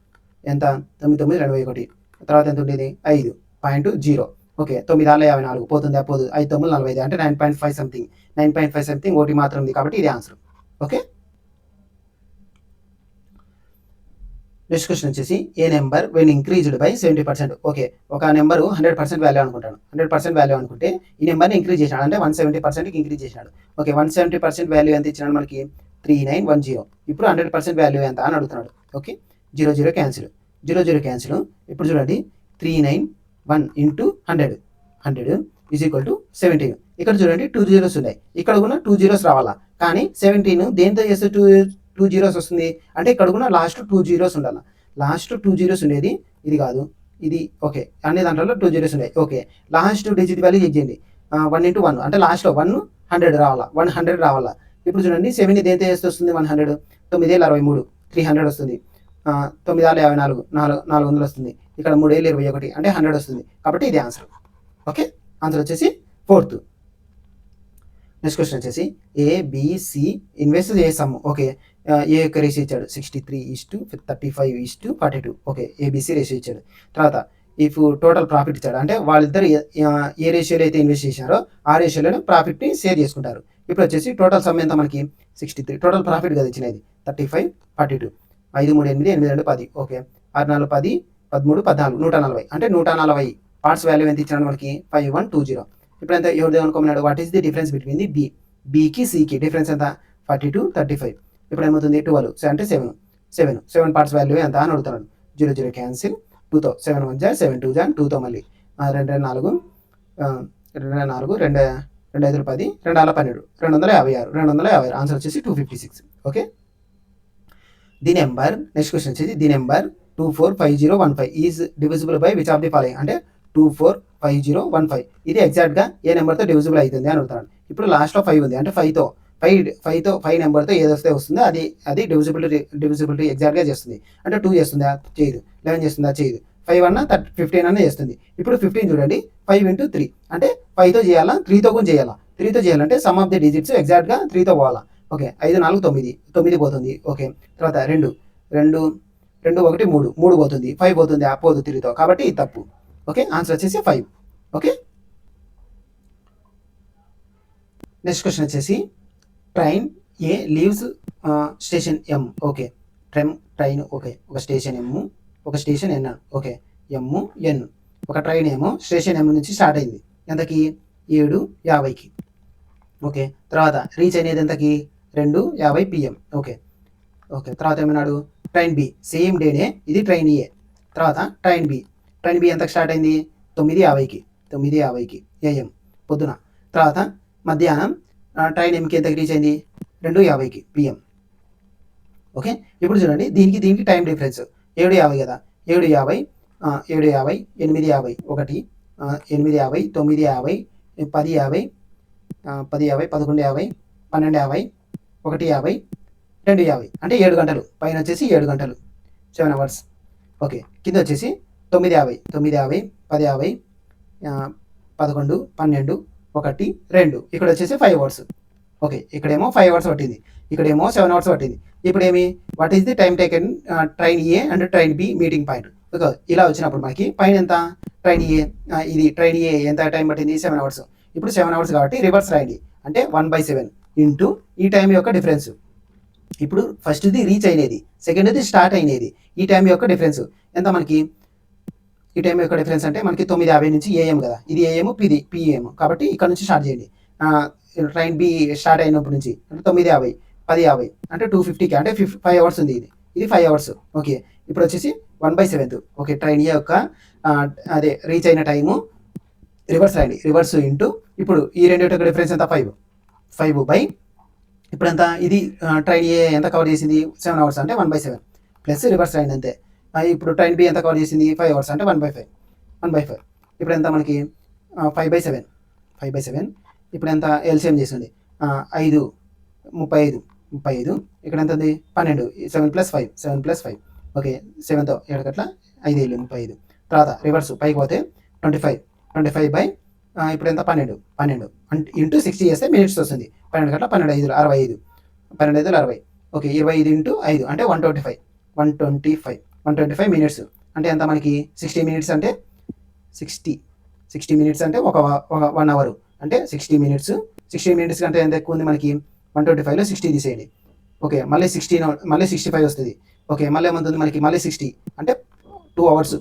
ఎంత 9 9 81, తర్వాత ఎంత ఉండేది 5.0. ఓకే, 9 6 54 పోతుందా పోదు, 5 9 45 అంటే 9.5 సంథింగ్ ఒకటి మాత్రం ఉంది కాబట్టి ఇది ఆన్సర్. ఓకే, నెక్స్ట్ క్వశ్చన్ వచ్చేసి a number when increased by 70%. Okay, ఒక నెంబరు 100% వాల్యూ అనుకుంటాను, 100% వాల్యూ అనుకుంటే ఈ నెంబర్ని ఇంక్రీజ్ చేసినాడు, అంటే 170%కి ఇంక్రీజ్ చేసినాడు. ఓకే, 170% వాల్యూ ఎంత ఇచ్చినాడు మనకి 3910. ఇప్పుడు 100% వాల్యూ ఎంత అని అడుగుతున్నాడు. Okay, 0 0 cancel. ఇప్పుడు చూడండి 391 into 100 ఈజ్ ఈక్వల్ టు 17. ఇక్కడ చూడండి 2 zeros ఉన్నాయి, ఇక్కడ కూడా 2 zeros రావాలా, కానీ 17 దేంతో చేస్తే 2 zeros వస్తుంది, అంటే ఇక్కడ కూడా లాస్ట్ 2 zeros ఉండాలి. లాస్ట్ 2 zeros ఉండేది ఇది కాదు, ఇది. ఓకే, అన్ని దాంట్లో 2 zeros ఉన్నాయి. Okay, last digit value check చేయండి, 1 into 1 అంటే లాస్ట్లో 100 రావాలా, 100 రావాలా. ఇప్పుడు చూడండి 7 దేంతో చేస్తే వస్తుంది 100, 9 63 300 వస్తుంది, 9 54 400 వస్తుంది, ఇక్కడ 3 21 అంటే 100 వస్తుంది కాబట్టి ఇది ఆన్సర్. ఓకే, ఆన్సర్ వచ్చేసి 4th. నెక్స్ట్ క్వశ్చన్ వచ్చేసి ఏబిసి ఇన్వెస్ట్ చేసాము. ఓకే, ఏ యొక్క రేషియో ఇచ్చాడు 63:35:42. ఓకే, ఏబిసి రేషియో ఇచ్చాడు. తర్వాత ఇఫ్ టోటల్ ప్రాఫిట్ ఇచ్చాడు, అంటే వాళ్ళిద్దరు ఏ రేషియోలో అయితే ఇన్వెస్ట్ చేశారో ఆ రేషియోలో ప్రాఫిట్ని షేర్ చేసుకుంటారు. ఇప్పుడు వచ్చేసి టోటల్ సమ్ ఎంత మనకి 63, టోటల్ ప్రాఫిట్ కదా ఇచ్చినది 35:42, 5 3 8 8 2 10. ఓకే, 6 4 10 13 14 140, అంటే 140 పార్ట్స్ వాల్యూ ఎంత ఇచ్చినాడు మనకి 5120. ఇప్పుడు ఎంత ఎవరిదే అనుకోమన్నాడు, what is the difference between the బికి సికి డిఫరెన్స్ ఎంత 42 35. ఇప్పుడు ఏమవుతుంది 12 అంటే 7 పార్ట్స్ వాల్యూ ఎంత అని అడుగుతున్నాడు. 0 0 క్యాన్సిల్, 2తో 7 1 7 2 2తో మళ్ళీ 2 4 2 2 5 10 2 12 256 ఆన్సర్ వచ్చేసి 256. Okay, the number next question వచ్చేసి the number 245015 is divisible by which of the following, అంటే 245015 ఇది ఎగ్జాక్ట్గా ఏ నెంబర్తో డివిజిబుల్ అవుతుంది అని అడుగుతాడు. ఇప్పుడు లాస్ట్లో 5 ఉంది, అంటే 5తో 5 నెంబర్తో ఏదొస్తే వస్తుందో అది డివిజిబిలిటీ ఎగ్జాక్ట్గా చేస్తుంది. అంటే 2 చేస్తుందా చేయదు, 11 చేస్తుందా చేయదు, 5 అన్న 15 అన్న చేస్తుంది. ఇప్పుడు 15 చూడండి 5 into 3 అంటే 5తో చేయాలా 3తో కూడా చేయాలా, 3తో చేయాలంటే సమ్ ఆఫ్ ది డిజిట్స్ ఎగ్జాక్ట్గా 3తో పోవాలా. ఓకే, 5 4 9 పోతుంది. ఓకే, తర్వాత 2 1 3 పోతుంది, 5 పోతుంది పోదు 3తో కాబట్టి ఇది తప్పు. ఓకే, ఆన్సర్ వచ్చేసి 5. ఓకే, నెక్స్ట్ క్వశ్చన్ వచ్చేసి train a leaves station M. Okay, train. Okay, ఒక స్టేషన్ ఎమ్, ఒక స్టేషన్ ఎన్. ఓకే, ఎమ్ ఎన్. ఒక ట్రైన్ ఏమో స్టేషన్ ఎమ్ నుంచి స్టార్ట్ అయింది ఎంతకి 7:50కి. ఓకే, తర్వాత రీచ్ అనేది ఎంతకి 2:50 PM. ఓకే ఓకే, తర్వాత ఏమన్నాడు ట్రైన్ బి సేమ్ డేనే, ఇది ట్రైన్ ఏ. తర్వాత ట్రైన్ బి ఎంతకు స్టార్ట్ అయింది 9:50కి AM పొద్దున. తర్వాత మధ్యాహ్నం ట్రైన్ ఎంకి ఎంతకి రీచ్ అయింది 2:50కి PM. ఓకే, ఇప్పుడు చూడండి దీనికి టైం డిఫరెన్స్ 7:50 కదా, 7:50, 7:50, 8:50, 1, 8:50, 9:50, 10:50, 10:50, 11:50, 12:50, 1:50, 2:50 అంటే 7 గంటలు. పైన వచ్చేసి 7 గంటలు, 7 అవర్స్. ఓకే, కింద వచ్చేసి 9:50, 9:50, 10:50, 11, 12, 1, 2. ఇక్కడ వచ్చేసి 5 అవర్స్. ఓకే, ఇక్కడేమో 5 అవర్స్ పట్టింది, ఇక్కడేమో 7 అవర్స్ పట్టింది. ఇప్పుడు ఏమి what is the time taken train A and train be meeting point. Okay, ఇలా వచ్చినప్పుడు మనకి పైన ఎంత ట్రైన్ ఏ, ఇది ట్రైన్ ఏ ఎంత టైం పట్టింది 7 అవర్స్. ఇప్పుడు 7 అవర్స్ కాబట్టి రివర్స్ రాయండి, అంటే 1/7 ఇంటూ ఈ టైం యొక్క డిఫరెన్స్. ఇప్పుడు ఫస్ట్ది రీచ్ అయినది, సెకండ్ది స్టార్ట్ అయినది. ఈ టైం యొక్క డిఫరెన్స్ ఎంత మనకి, ఈ టైం యొక్క డిఫరెన్స్ అంటే మనకి 9:50 నుంచి AM కదా, ఇది AM, PM కాబట్టి ఇక్కడ నుంచి స్టార్ట్ చేయండి. ట్రైన్ బి స్టార్ట్ అయినప్పటి నుంచి అంటే 9:50, 10:50 అంటే 2:50కి, అంటే 5 అవర్స్ ఉంది. ఇది 5 అవర్స్. ఓకే, ఇప్పుడు వచ్చేసి 1/7. ఓకే, ట్రైన్ ఏ యొక్క అదే రీచ్ అయిన టైము రివర్స్ రాయండి, రివర్స్ ఇంటూ ఇప్పుడు ఈ రెండు యొక్క డిఫరెన్స్ ఎంత 5 బై ఇప్పుడు ఎంత, ఇది ట్రైన్ ఏ ఎంత కవర్ చేసింది 7 అవర్స్ అంటే 1/7 ప్లస్ రివర్స్ రాయండి అంతే. ఇప్పుడు ట్రైన్ బి ఎంత కవర్ చేసింది 5 అవర్స్ అంటే 1/5. ఇప్పుడు ఎంత మనకి 5/7. ఇప్పుడు ఎంత ఎల్సిఎం చేసింది 5, 35. ఇక్కడ ఎంత ఉంది 12, 7+5. ఓకే, 7తో 7 గట్ల 5 35. తర్వాత రివర్స్ పైకి పోతే 25 బై ఇప్పుడు ఎంత 12 ఇంటూ 60 చేస్తే మినిట్స్ వస్తుంది. 12 గట్ల 12 5 65, 12 5 60. ఓకే, 25 ఇంటూ 5 అంటే 125 మినిట్స్. అంటే ఎంత మనకి 60 మినిట్స్ అంటే 60 మినిట్స్ అంటే ఒక 1 అవర్ అంటే 60 మినిట్స్. 60 మినిట్స్ కంటే ఎంత ఎక్కువ ఉంది మనకి 125లో 60 తీసేయండి. ఓకే, మళ్ళీ 65 వస్తుంది. ఓకే, మళ్ళీ ఏమవుతుంది మనకి మళ్ళీ 60 అంటే 2 అవర్స్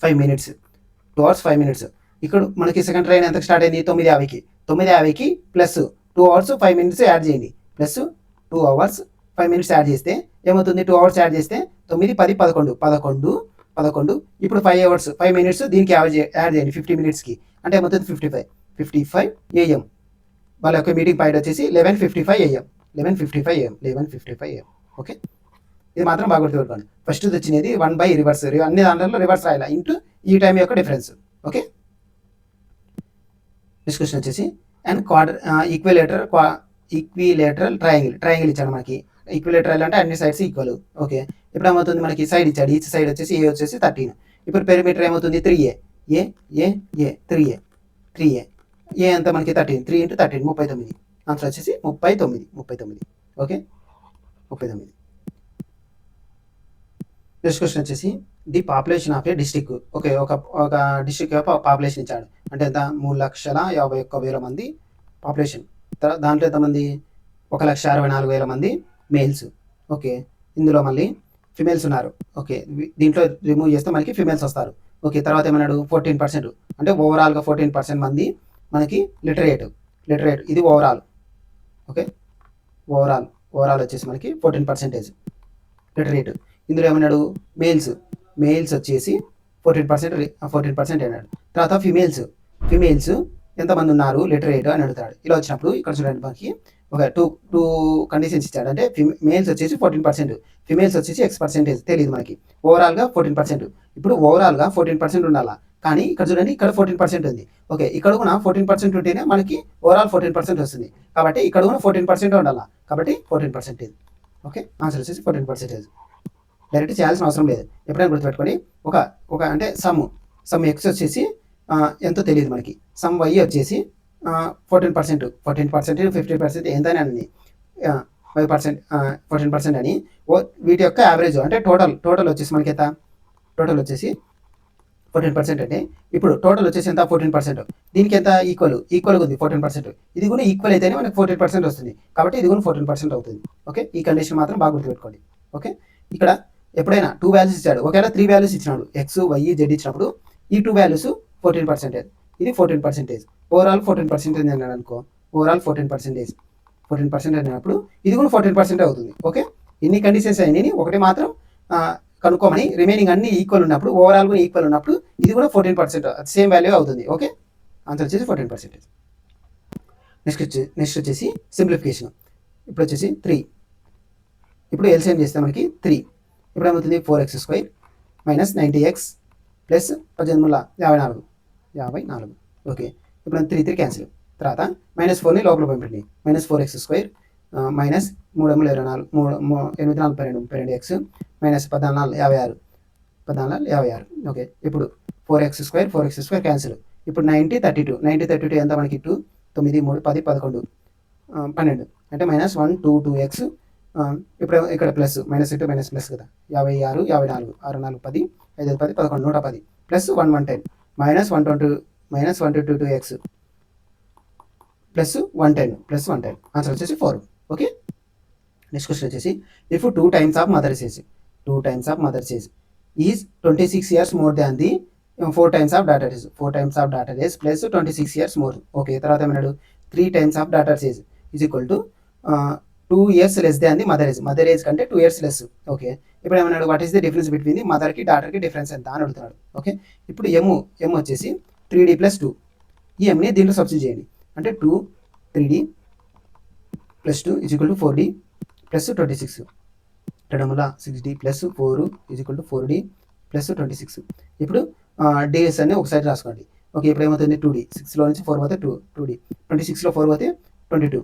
5 మినిట్స్. 2 hours 5 minutes. ఇక్కడ మనకి సెకండ్ ట్రైన్ ఎంత స్టార్ట్ అయింది 9:50కి ప్లస్ 2 అవర్స్ 5 మినిట్స్ యాడ్ చేయండి, ప్లస్ 2 అవర్స్ 5 మినిట్స్ యాడ్ చేస్తే ఏమవుతుంది 2 అవర్స్ యాడ్ చేస్తే 9, 10, 11. ఇప్పుడు 5 అవర్స్ 5 మినిట్స్ దీనికి యాడ్ చేయండి 50 మినిట్స్కి, అంటే ఏమవుతుంది 55 AM. వాళ్ళ యొక్క మీటింగ్ పాయింట్ వచ్చేసి 11:55 AM. ఓకే, ఇది మాత్రం బాగా గుర్తుపెట్టుకోండి. ఫస్ట్ వచ్చినది 1 రివర్స్, అన్ని దాంట్లో రివర్స్ రాయాలి ఇంటూ ఈ టైం యొక్క డిఫరెన్స్. ఓకే, డిస్కషన్ వచ్చేసి అండ్ ఈక్విలేటరల్ ట్రయాంగిల్ ఇచ్చాడు మనకి. ఈక్విలేటరల్ అంటే అన్ని సైడ్స్ ఈక్వల్. ఓకే, ఇప్పుడు ఏమవుతుంది మనకి సైడ్ ఇచ్చాడు, ఈచ్ సైడ్ వచ్చేసి ఏ వచ్చేసి 13. ఇప్పుడు పెరిమీటర్ ఏమవుతుంది 3A. 3A ఏ అంతా మనకి 13, 3 × 13 39. ఆన్సర్ వచ్చేసి 39. ఓకే, 39. నెక్స్ట్ క్వశ్చన్ వచ్చేసి the population of A district. Okay, ఒక డిస్టిక్ యొక్క పాపులేషన్ ఇచ్చాడు, అంటే ఎంత 3,51,000 మంది పాపులేషన్. దాంట్లో ఎంతమంది 1,64,000 మంది మేల్స్. ఓకే, ఇందులో మళ్ళీ ఫిమేల్స్ ఉన్నారు. ఓకే, దీంట్లో రిమూవ్ చేస్తే మనకి ఫిమేల్స్ వస్తారు. ఓకే, తర్వాత ఏమన్నాడు 14% అంటే ఓవరాల్గా 14% మంది మనకి లిటరేట్. ఇది ఓవరాల్. ఓకే, ఓవరాల్ వచ్చేసి మనకి 14% లిటరేట్. ఇందులో ఏమన్నాడు మేల్స్ వచ్చేసి 14% అన్నాడు. తర్వాత ఫిమేల్స్ ఎంతమంది ఉన్నారు లిటరేట్ అని అడుగుతాడు. ఇలా వచ్చినప్పుడు ఇక్కడ చూడండి మనకి ఒక టూ కండిషన్స్ ఇచ్చాడు, అంటే మేల్స్ వచ్చేసి 14%, ఫిమేల్స్ వచ్చేసి X% తెలియదు మనకి. ఓవరాల్గా 14%. ఇప్పుడు ఓవరాల్గా 14% ఉండాలా, కానీ ఇక్కడ చూడండి ఇక్కడ 14% ఉంది. ఓకే, ఇక్కడ కూడా 14% ఉంటేనే మనకి ఓవరాల్ 14% వస్తుంది. కాబట్టి ఇక్కడ కూడా 14% ఉండాలా, కాబట్టి 14%. ఓకే, ఆన్సర్ వచ్చేసి 14%. డైరెక్ట్ చేయాల్సిన అవసరం లేదు, ఎప్పుడైనా గుర్తుపెట్టుకోండి. ఒక అంటే సమ్ ఎక్స్ వచ్చేసి ఎంతో తెలియదు మనకి, సమ్ వై వచ్చేసి 14%, 15% ఎంతైనా అని 5%, 14% అని వీటి యొక్క యావరేజ్ అంటే టోటల్ వచ్చేసి మనకి ఎంత, టోటల్ వచ్చేసి 14% అంటే ఇప్పుడు టోటల్ వచ్చేసి ఎంత 14%. దీనికి ఎంత ఈక్వల్గా ఉంది 14%. ఇది కూడా ఈక్వల్ అయితేనే మనకి 14% వస్తుంది. కాబట్టి ఇది కూడా 14% అవుతుంది. ఓకే, ఈ కండిషన్ మాత్రం బాగా గుర్తుపెట్టుకోండి. ఓకే, ఇక్కడ ఎప్పుడైనా 2 వాల్యూస్ ఇచ్చాడు, ఒకవేళ 3 వాల్యూస్ ఇచ్చినాడు, ఎక్స్ వై జెడ్ ఇచ్చినప్పుడు ఈ 2 వాల్యూస్ 14%, ఇది 14%. ఓవరాల్ 14% అన్నాడు అనుకో, ఓవరాల్ 14% అన్నప్పుడు ఇది కూడా 14% అవుతుంది. ఓకే, ఇన్ని కండిషన్స్ అయినాయి, ఒకటి మాత్రం కనుక్కోమని, రిమైనింగ్ అన్ని ఈక్వల్ ఉన్నప్పుడు, ఓవరాల్ కూడా ఈక్వల్ ఉన్నప్పుడు ఇది కూడా 14% సేమ్ వాల్యూ అవుతుంది. ఓకే, ఆన్సర్ వచ్చేసి 14%. నెక్స్ట్ వచ్చేసి సింప్లిఫికేషన్. ఇప్పుడు వచ్చేసి 3. ఇప్పుడు ఎల్సిఎం చేస్తే మనకి 3. ఇప్పుడు ఏమవుతుంది 4x² minus 90x plus 18 54. Okay, ఇప్పుడు 3 క్యాన్సిల్. తర్వాత -4ని లోపల పంపండి. -4x² minus 3 8 42x minus 14 56. Okay, ఇప్పుడు 4x² క్యాన్సిల్. ఇప్పుడు 90 32 ఎంత మనకి 2 9 3 10 11 12 అంటే -1 2 2x. ఇప్పుడు ఇక్కడ ప్లస్ -2 మైనస్ ప్లస్ కదా, 56 54 6 4 10 5 10 11 110 ప్లస్ 1 110 -122x ప్లస్ 110 ఆన్సర్ వచ్చేసి 4. ఓకే, నెక్స్ట్ క్వశ్చన్ వచ్చేసి if 2 times of mother age is 26 years more than the 4 times of daughter age plus 26 years more. Okay, తర్వాత ఏమన్నాడు 3 times of daughter age is equal to 2 years less than the mother age కంటే 2 years less. Okay, ఇప్పుడు ఏమన్నాడు what is the difference between the మదర్కి డాటర్కి difference ఎంత అని అడుగుతున్నాడు. ఓకే, ఇప్పుడు ఎమ్ వచ్చేసి 3D + 2. ఈ ఎమ్ని దీంట్లో సబ్స్టిట్యూట్ చేయండి. అంటే 2 3D + 2 is equal to 4D plus 26. 6D plus 4 is equal to 4D plus 26. ఇప్పుడు డేస్ అన్ని ఒకసారి రాసుకోండి. ఓకే, ఇప్పుడు ఏమవుతుంది 2D 6లో నుంచి 4 పోతే 2D 26లో 4 పోతే 22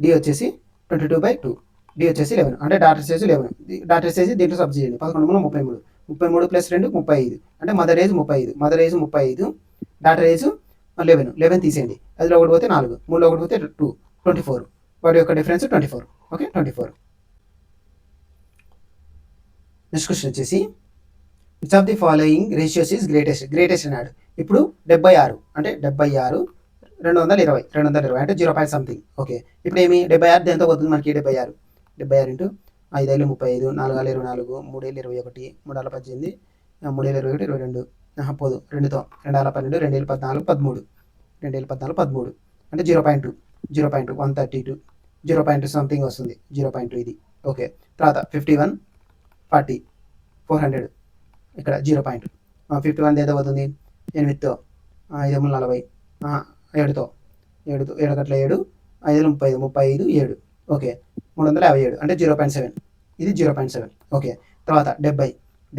D వచ్చేసి 22/2. D వచ్చేసి 11 అంటే డాటర్ ఏజ్ 11. డాటర్ ఏజ్ దీంట్లో సబ్స్టిట్యూట్ చేయండి. 11 33 ప్లస్ 2 35 అంటే మదర్ ఏజ్ 35 డాటర్ ఏజ్ 11 తీసేయండి. అదిలో ఒకటి పోతే 4, 3లో ఒకటి పోతే 2 24. వాటి యొక్క డిఫరెన్స్ 24. ఓకే, 24. నెక్స్ట్ క్వశ్చన్ వచ్చేసి which of the following ratios is greatest అన్నాడు. ఇప్పుడు 76 అంటే 76 220 అంటే 0. సంథింగ్. ఓకే, ఇప్పుడు ఏమి 76 దేంతో పోతుంది మనకి 76 ఇంటూ 5 ఏళ్ళు 35 4 ఏళ్ళు 24 3 ఏళ్ళు 21 3 ఏళ్ళు 18 3 ఏళ్ళు 21 22 పోదు 2తో 2 ఏళ్ళు 12 2 ఏళ్ళు 14 13 అంటే 0.2 132 0. సంథింగ్ వస్తుంది 0.2 ఇది. ఓకే, తర్వాత 51 40 400 ఇక్కడ 0. 51 ఏదో అవుతుంది 8తో 5 40 7తో 7 గట్ల 7 5 35 7. ఓకే, 357 అంటే 0.7 ఇది 0.7. ఓకే, తర్వాత 70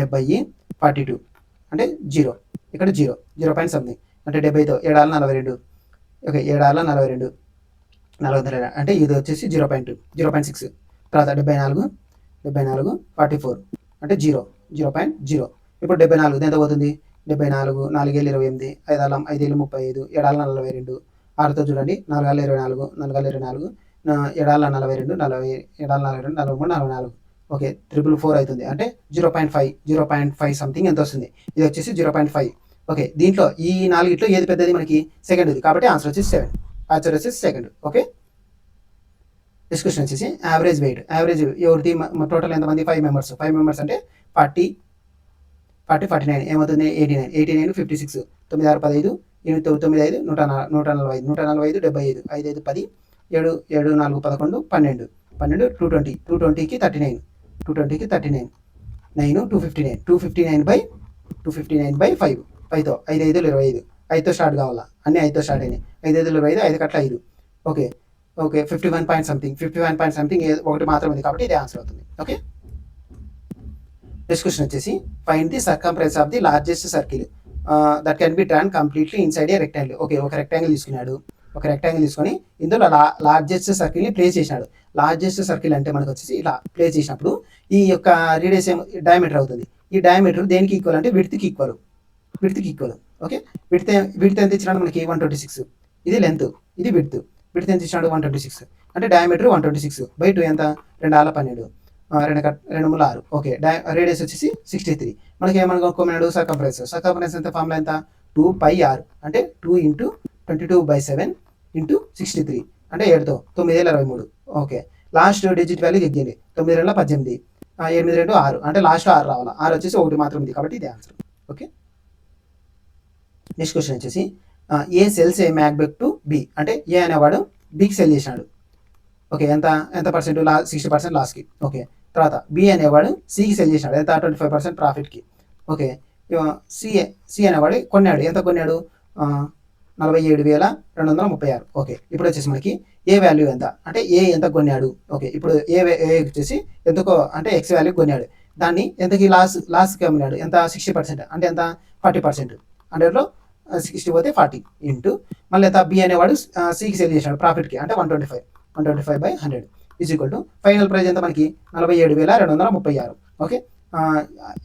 42 అంటే 0 ఇక్కడ 0. సంథింగ్ అంటే 70తో 7 42. ఓకే, 7 42 400 అంటే ఇది వచ్చేసి 0.6. తర్వాత 74 44 అంటే 0. ఇప్పుడు 74 ఎంత పోతుంది 74 4 ఏళ్ళు 28 5 ఏళ్ళు 35 7 42 6తో చూడండి 4 ఏళ్ళు 24 7 42 43 ఓకే, 444 అవుతుంది అంటే 0.5 సంథింగ్ ఎంత వస్తుంది. ఇది వచ్చేసి 0.5. ఓకే, దీంట్లో ఈ 4 ఏది పెద్దది మనకి సెకండ్ది, కాబట్టి ఆన్సర్ వచ్చేసి 7. ఆన్సర్ వచ్చేసి సెకండ్. ఓకే, డిస్కషన్ వచ్చేసి యావరేజ్ వెయిట్. యావరేజ్ ఎవరిది టోటల్ ఎంతమంది 5 మెంబర్స్ అంటే 40 49 ఏమవుతుంది 89 56 9 6 15 8 9 5 145 75 5 5 10 7 7 4 11 12 220కి 39 9 259/5 5తో 5 5 25 5తో స్టార్ట్ కావాలా, అన్ని 5తో స్టార్ట్ అయినాయి. 5 5 25 5 కట్ల 5. ఓకే 51 పాయింట్ సంథింగ్ ఒకటి మాత్రం ఉంది, కాబట్టి ఇది ఆన్సర్ అవుతుంది. ఓకే, నెక్స్ట్ క్వశ్చన్ వచ్చేసి find the circumference of the largest circle that can be drawn completely inside a rectangle. Okay, ఒక రెక్టాంగిల్ తీసుకొని ఇందులో లార్జెస్ట్ సర్కిల్ని ప్లేస్ చేసినాడు. లార్జెస్ట్ సర్కిల్ అంటే మనకు వచ్చేసి ఇలా ప్లేస్ చేసినప్పుడు ఈ యొక్క రేడియస్ డయామీటర్ అవుతుంది. ఈ డయామీటర్ దేనికి ఈక్వల్ అంటే విడ్త్కి ఈక్వల్. ఓకే, విడ్త్ ఎంత ఇచ్చినాడు మనకి 126. ఇది లెంత్, ఇది విడ్త్ ఎంత ఇచ్చినాడు 126 అంటే డయామీటర్ 126/2 ఎంత 2 12 రెండు మూల 6. ఓకే, రేడియస్ వచ్చేసి 63. మనకి ఏమని కనుక్కోమన్నాడు? సర్కంఫరెన్స్ ఎంత? ఫార్ములా ఎంత? 2πr అంటే 2 ఇంటూ 22/7 ఇంటూ 63 అంటే 7తో 9,23. Okay, last digit value check చేయండి. 9 2 18, 8 2 6 అంటే లాస్ట్ 6 రావాలి. 6 వచ్చేసి 1 మాత్రం ఉంది కాబట్టి ఇది ఆన్సర్. ఓకే, నెక్స్ట్ క్వశ్చన్ వచ్చేసి A sells a MacBook to B అంటే ఏ అనేవాడు బికి సెల్ చేసినాడు. ఓకే, ఎంత పర్సెంట్? 60% లాస్కి. ఓకే, తర్వాత బి అనేవాడు సికి సెల్ చేసినాడు. ఎంత? 25% ప్రాఫిట్కి. ఓకే, సి అనేవాడు కొన్నాడు. ఎంత కొన్నాడు? 47,236. ఓకే, ఇప్పుడు వచ్చేసి మనకి ఏ వాల్యూ ఎంత అంటే ఏ ఎంత కొన్నాడు. ఓకే, ఇప్పుడు ఏ వచ్చేసి ఎంతకో అంటే ఎక్స్ వాల్యూ కొన్నాడు. దాన్ని ఎంతకి లాస్కి అమ్మినాడు. ఎంత? 60% అంటే ఎంత? 40%. 100లో 60 పోతే 40 ఇంటూ మళ్ళీ ఎంత? బి అనేవాడు సికి సెల్ చేసినాడు ప్రాఫిట్కి అంటే 125/100 is equal to final price ఎంత మనకి? 47,236. ఓకే,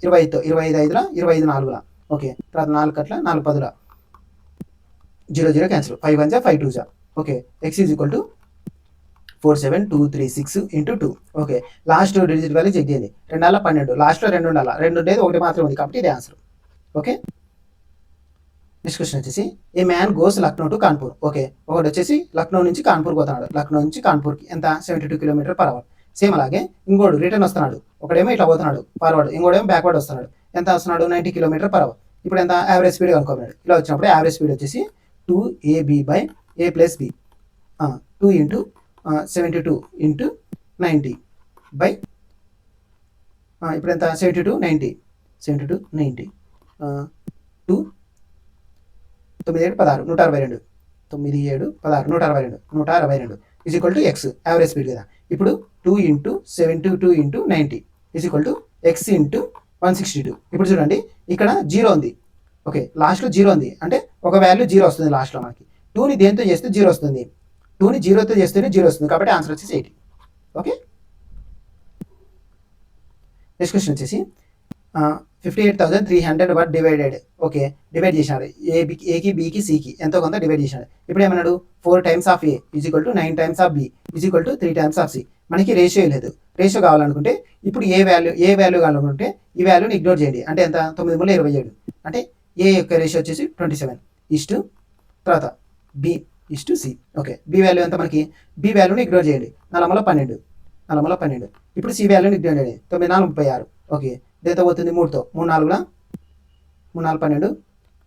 25 5 25 4. ఓకే, తర్వాత 4 కట్ల 4 10 0 0 cancel. 5 1 5 2. Okay, x is equal to 47236 into 2. Okay, last digit value check చేయండి. 2 12 లాస్ట్లో 2 ఉండాలి. 2 ఉండేది 1 మాత్రం ఉంది కాబట్టి ఇది ఆన్సర్. ఓకే, నెక్స్ట్ క్వశ్చన్ వచ్చేసి ఏ man goes Lucknow to Kanpur. Okay, ఒకటి వచ్చేసి లక్నో నుంచి కాన్పూర్ పోతున్నాడు. లక్నో నుంచి కాన్పూర్కి ఎంత? 72 km/h. సేమ్ అలాగే ఇంకోడు రిటర్న్ వస్తున్నాడు. ఒకడేమో ఇట్లా పోతున్నాడు ఫార్వర్డ్, ఇంకోడేమో బ్యాక్వర్డ్ వస్తున్నాడు. ఎంత వస్తున్నాడు? 90 km/h. ఇప్పుడు ఎంత? యావరేజ్ స్పీడ్ కనుక్కోమన్నాడు. ఇలా వచ్చినప్పుడు యావరేజ్ స్పీడ్ వచ్చేసి 2ab/a+b 2 ఇంటూ 72 ఇంటూ 90 బై ఇప్పుడు ఎంత? 72 90 2 9 7 16 162 9 7 16 162 is equal to X average speed కదా. ఇప్పుడు 2 into 72 into 90 is equal to X into 162. ఇప్పుడు చూడండి ఇక్కడ 0 ఉంది. ఓకే, లాస్ట్లో 0 ఉంది అంటే ఒక వాల్యూ 0 వస్తుంది లాస్ట్లో మనకి. 2ని దేంతో చేస్తే 0 వస్తుంది? 2ని 0తో చేస్తేనే 0 వస్తుంది కాబట్టి ఆన్సర్ వచ్చేసి 80. ఓకే, నెక్స్ట్ క్వశ్చన్ వచ్చేసి 58,300 వాట్ డివైడెడ్. ఓకే, డివైడ్ చేసినాడు. ఏకి బికి సికి ఎంతో కొంత డివైడ్ చేసినాడు. ఇప్పుడు ఏమన్నాడు? 4 times of A is equal to 9 times of B is equal to 3 times of C. మనకి రేషియో లేదు. రేషియో కావాలనుకుంటే ఇప్పుడు ఏ వాల్యూ కావాలనుకుంటే ఈ వాల్యూని ఇగ్నోర్ చేయండి. అంటే ఎంత? 9 మూల 27 అంటే ఏ యొక్క రేషియో వచ్చేసి 27 ఈస్టు తర్వాత B is to C. Okay, B value ఎంత మనకి? బి వాల్యూని ఇగ్నోర్ చేయండి. 4 మూల 12. ఇప్పుడు సి వాల్యూని ఇగ్నోర్ చేయండి. 9 4 36. ఓకే, దేంతో పోతుంది? 3తో. 3 4 12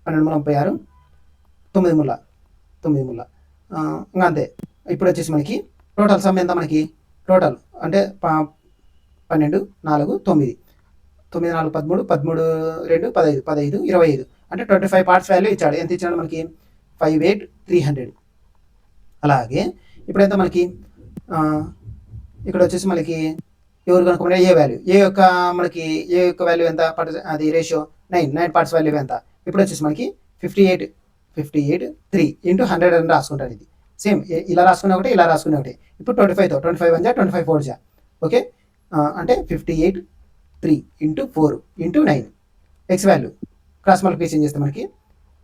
12 మూల 36 9 మూల ఇంకా అంతే. ఇప్పుడు వచ్చేసి మనకి టోటల్ సమ్ ఎంత మనకి? టోటల్ అంటే 12 4 9 9 4 13 13 2 15 15 25 అంటే 25 పార్ట్స్ వాల్యూ ఇచ్చాడు. ఎంత ఇచ్చాడు మనకి? 58,300. అలాగే ఇప్పుడు ఎంత మనకి? ఇక్కడ వచ్చేసి మనకి ఎవరు కనుక్కోమన్నా ఏ వాల్యూ ఏ యొక్క వాల్యూ ఎంత? అది రేషియో 9 పార్ట్స్ వాల్యూ ఎంత? ఇప్పుడు వచ్చేసి మనకి 58 3 ఇంటూ 100 అని రాసుకుంటాడు. ఇది సేమ్ ఇలా రాసుకునే ఒకటి, ఇలా రాసుకునే ఒకటి. ఇప్పుడు 25తో 25 1 25 4. ఓకే, అంటే 58 3 into 4 into 9 X value cross multiplication చేస్తే మనకి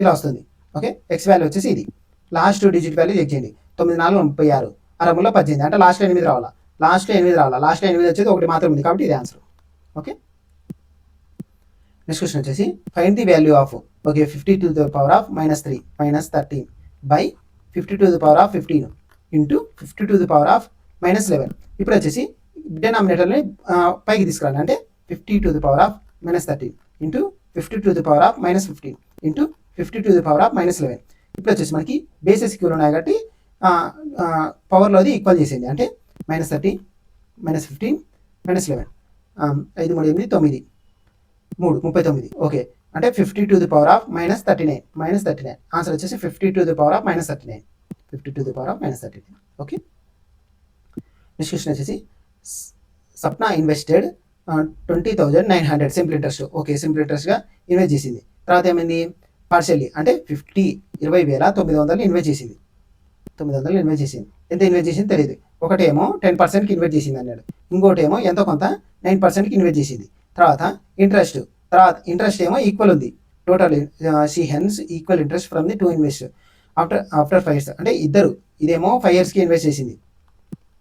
ఇలా వస్తుంది. ఓకే, ఎక్స్ వాల్యూ వచ్చేసి ఇది. లాస్ట్ డిజిట్ వాల్యూ చెక్ చేయండి. 9 4 36 6 18 అంటే లాస్ట్లో 8 రావాలా. లాస్ట్లో 8 వచ్చేది 1 మాత్రం ఉంది కాబట్టి ఇది ఆన్సర్. ఓకే, నెక్స్ట్ క్వశ్చన్ వచ్చేసి find the value of. Okay, 50 to the power of -3 -13 by 50 to the power of 15 into 50 to the power of -11. ఇప్పుడు వచ్చేసి డినామినేటర్ని పైకి తీసుకురాలి. అంటే 50 to the power of -13 into 50 to the power of -15 into 50 to the power of -11. ఇప్పుడు వచ్చేసి మనకి bases equal ఉన్నాయి కాబట్టి పవర్లోది equal చేసేయండి. అంటే -30 -15 -11 5 3 8 9 3 39. ఓకే, అంటే 50 to the power of -39 answer వచ్చేసి 50 to the power of -39 50 to the power of -39. Okay, next question వచ్చేసి Sapna invested 20,900 simple interest. Okay, simple ఇంట్రెస్ట్గా ఇన్వెస్ట్ చేసింది. తర్వాత ఏమైంది? పార్షియల్లీ అంటే 20,900 ఇన్వెస్ట్ చేసింది. 900 ఇన్వెస్ట్ చేసింది. ఎంత ఇన్వెస్ట్ చేసింది తెలియదు. ఒకటేమో 10%కి ఇన్వెస్ట్ చేసింది అన్నాడు. ఇంకోటి ఏమో ఎంతో కొంత 9%కి ఇన్వెస్ట్ చేసింది. తర్వాత ఇంట్రెస్ట్ ఏమో ఈక్వల్ ఉంది. Total she hence equal interest from the 2 invest after 5 years. అంటే ఇద్దరు, ఇదేమో 5 yearsకి ఇన్వెస్ట్ చేసింది,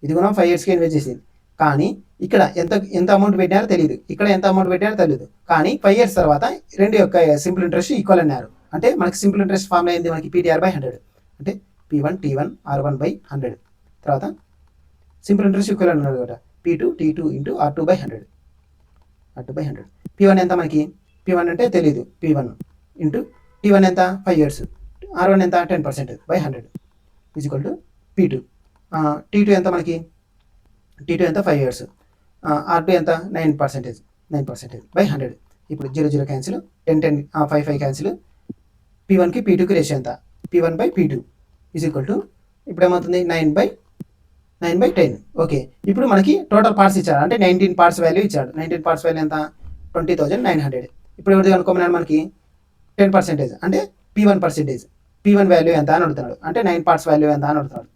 ఇది కూడా 5 yearsకి ఇన్వెస్ట్ చేసింది. కానీ ఇక్కడ ఎంత ఎంత అమౌంట్ పెట్టారో తెలియదు, ఇక్కడ ఎంత అమౌంట్ పెట్టారో తెలియదు. కానీ 5 ఇయర్స్ తర్వాత రెండు యొక్క సింపుల్ ఇంట్రెస్ట్ ఈక్వల్ అన్నారు. అంటే మనకి సింపుల్ ఇంట్రెస్ట్ ఫార్ములా ఏంది, మనకి పీటీఆర్ బై 100 అంటే P1 T1 R1 బై 100. తర్వాత సింపుల్ ఇంట్రెస్ట్ ఈక్వల్ అన్నారు కదా, P2 T2 into R2 by 100. R2 by 100. P1 ఎంత మనకి, P1 అంటే తెలియదు, P1 ఇంటూ T1 ఎంత 5 ఇయర్స్, R1 ఎంత 10% by 100 is equal to P2. T2 ఎంత మనకి, T2 ఎంత 5 ఇయర్స్, R2 ఎంత 9% బై 100. ఇప్పుడు 0 0 క్యాన్సిల్, 10 10 5 5 క్యాన్సిల్. P1కి P2కి రేషియో ఎంత, P1 by P2 is equal to ఇప్పుడు ఏమవుతుంది 9/10. ఓకే, ఇప్పుడు మనకి టోటల్ పార్ట్స్ ఇచ్చాడు, అంటే 19 పార్ట్స్ వాల్యూ ఇచ్చాడు. 19 పార్ట్స్ వాల్యూ ఎంత 20,900. ఇప్పుడు ఎవరిది కనుక్కోమన్నాడు మనకి 10%, అంటే P1%. P1 వాల్యూ ఎంత అని అడుగుతున్నాడు, అంటే 9 పార్ట్స్ వాల్యూ ఎంత అని అడుగుతున్నాడు.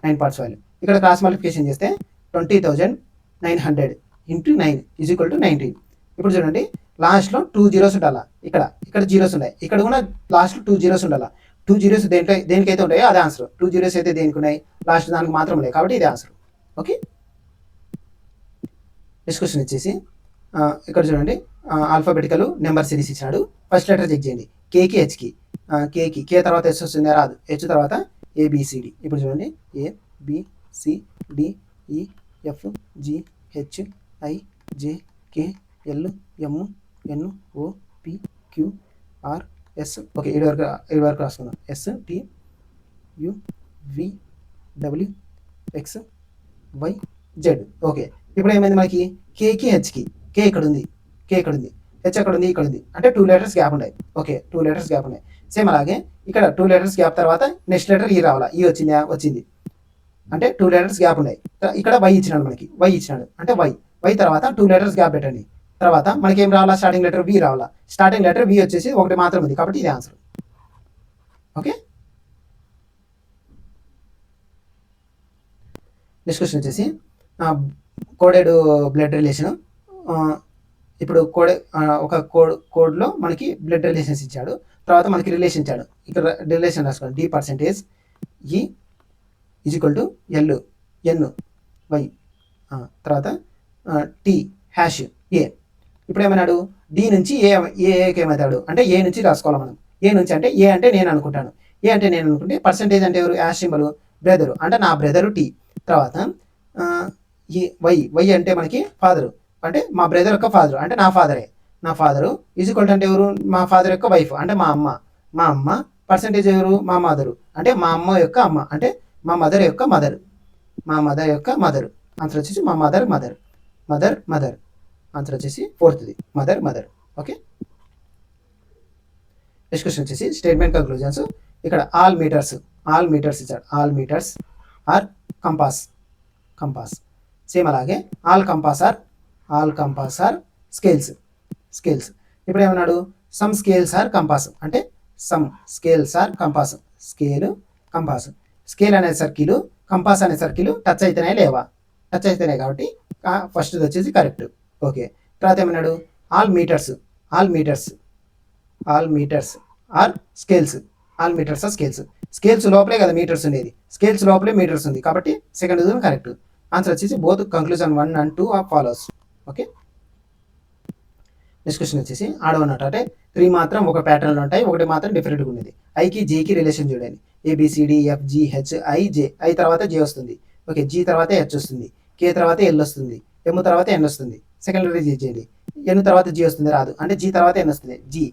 9 పార్ట్స్ వాల్యూ ఇక్కడ క్రాస్ మల్టిప్లికేషన్ చేస్తే 20,900 ఇంటూ 9 ఈజ్ ఈక్వల్ టు 19. ఇప్పుడు చూడండి, లాస్ట్లో 2 zeros ఉండాలా, ఇక్కడ జీరోస్ ఉన్నాయి, ఇక్కడ కూడా లాస్ట్లో 2 zeros ఉండాలా. 2 zeros దేనికైతే ఉంటాయో అదే ఆన్సర్. 2 zeros అయితే దేనికి ఉన్నాయి, లాస్ట్ దానికి మాత్రం ఉన్నాయి, కాబట్టి ఇది ఆన్సర్. ఓకే, నెక్స్ట్ క్వశ్చన్ వచ్చేసి ఇక్కడ చూడండి, ఆల్ఫాబెటికల్ నెంబర్ సిరీస్ ఇచ్చినాడు. ఫస్ట్ లెటర్ చెక్ చేయండి, కేకి హెచ్కి. కే తర్వాత ఎస్ వస్తుంది, రాదు. హెచ్ తర్వాత ఏబిసిడి. ఇప్పుడు చూడండి, ABCDEFGHIJKLMNOPQRS. ఓకే, ఇది వరకు రాసుకుందాం. STUVWXYZ. ఓకే, ఇప్పుడు ఏమైంది మనకి, కేకి హెచ్కి, కే ఇక్కడ ఉంది, హెచ్ ఎక్కడ ఉంది, ఇక్కడ ఉంది, అంటే 2 letters గ్యాప్ ఉన్నాయి. ఓకే, 2 letters గ్యాప్ ఉన్నాయి. సేమ్ అలాగే ఇక్కడ 2 letters గ్యాప్ తర్వాత నెక్స్ట్ లెటర్ ఈ రావాలా, ఈ వచ్చిందా, వచ్చింది, అంటే 2 letters గ్యాప్ ఉన్నాయి. ఇక్కడ వై ఇచ్చినాడు, మనకి వై ఇచ్చినాడు, అంటే వై తర్వాత 2 letters గ్యాప్ పెట్టండి. తర్వాత మనకి ఏం రావాలా, స్టార్టింగ్ లెటర్ వి రావాలా. స్టార్టింగ్ లెటర్ వి వచ్చేసి ఒకటి మాత్రం ఉంది, కాబట్టి ఇది ఆన్సర్. ఓకే, నెక్స్ట్ క్వశ్చన్ వచ్చేసి కోడెడ్ బ్లడ్ రిలేషన్. ఇప్పుడు ఒక కోడ్లో మనకి బ్లడ్ రిలేషన్స్ ఇచ్చాడు, తర్వాత మనకి రిలేషన్ ఇచ్చాడు. ఇక్కడ రిలేషన్ రాసుకోండి, D% E is equal to LNY. తర్వాత T#A. ఇప్పుడు ఏమన్నాడు, డి నుంచి ఏకి ఏమవుతాడు, అంటే ఏ నుంచి రాసుకోవాలి మనం. ఏ నుంచి అంటే ఏ అంటే నేను అనుకుంటాను, పర్సెంటేజ్ అంటే ఎవరు, యాష్ సింబల్, బ్రదరు, అంటే నా బ్రదరు T. తర్వాత ఈ వై అంటే మనకి ఫాదరు, అంటే మా బ్రదర్ యొక్క ఫాదరు, అంటే నా ఫాదరు ఈజ్ ఈక్వల్ టు అంటే ఎవరు, మా ఫాదర్ యొక్క వైఫ్, అంటే మా అమ్మ. పర్సెంటేజ్ ఎవరు, మా మదరు, అంటే మా అమ్మ యొక్క అమ్మ, అంటే మా మదర్ యొక్క మదర్. ఆన్సర్ వచ్చేసి మా మదర్. ఆన్సర్ వచ్చేసి 4th mother. Okay, next question వచ్చేసి స్టేట్మెంట్ కంక్లూజన్స్. ఇక్కడ ఆల్ మీటర్స్ ఇచ్చాడు. All meters are compass. Same అలాగే ఆల్ కంపాస్ ఆర్ స్కేల్స్. ఇప్పుడు ఏమన్నాడు, సమ్ స్కేల్స్ ఆర్ కంపాస్, అంటే some scales are compass. Compass, scale అనే సర్కిల్, కంపాస్ అనే సర్కిల్ టచ్ అయితేనే లేవా, టచ్ అయితేనే, కాబట్టి ఫస్ట్ వచ్చేసి కరెక్ట్. ఓకే, తర్వాత ఏమన్నాడు, all meters are scales. Scales లోపలే కదా మీటర్స్ ఉండేది, స్కేల్స్ లోపలే మీటర్స్ ఉంది, కాబట్టి సెకండ్ కరెక్ట్. ఆన్సర్ వచ్చేసి both conclusion 1 and 2 are follows. Okay, next question వచ్చేసి ఆడవన్నట్టు, అంటే 3 మాత్రం ఒక ప్యాటర్న్లో ఉంటాయి, ఒకటి మాత్రం డిఫరెంట్గా ఉండేది. ఐకి జేకి రిలేషన్ చూడండి, ABCDEFGHIJ. ఐ తర్వాత జే వస్తుంది, ఓకే, జీ తర్వాత హెచ్ వస్తుంది, కే తర్వాత ఎల్ వస్తుంది, ఎమ్ తర్వాత ఎన్ వస్తుంది. సెకండ్ లెటర్ జీ చేయండి, ఎన్ తర్వాత జీ వస్తుంది, రాదు, అంటే జీ తర్వాత ఎన్ వస్తుంది. G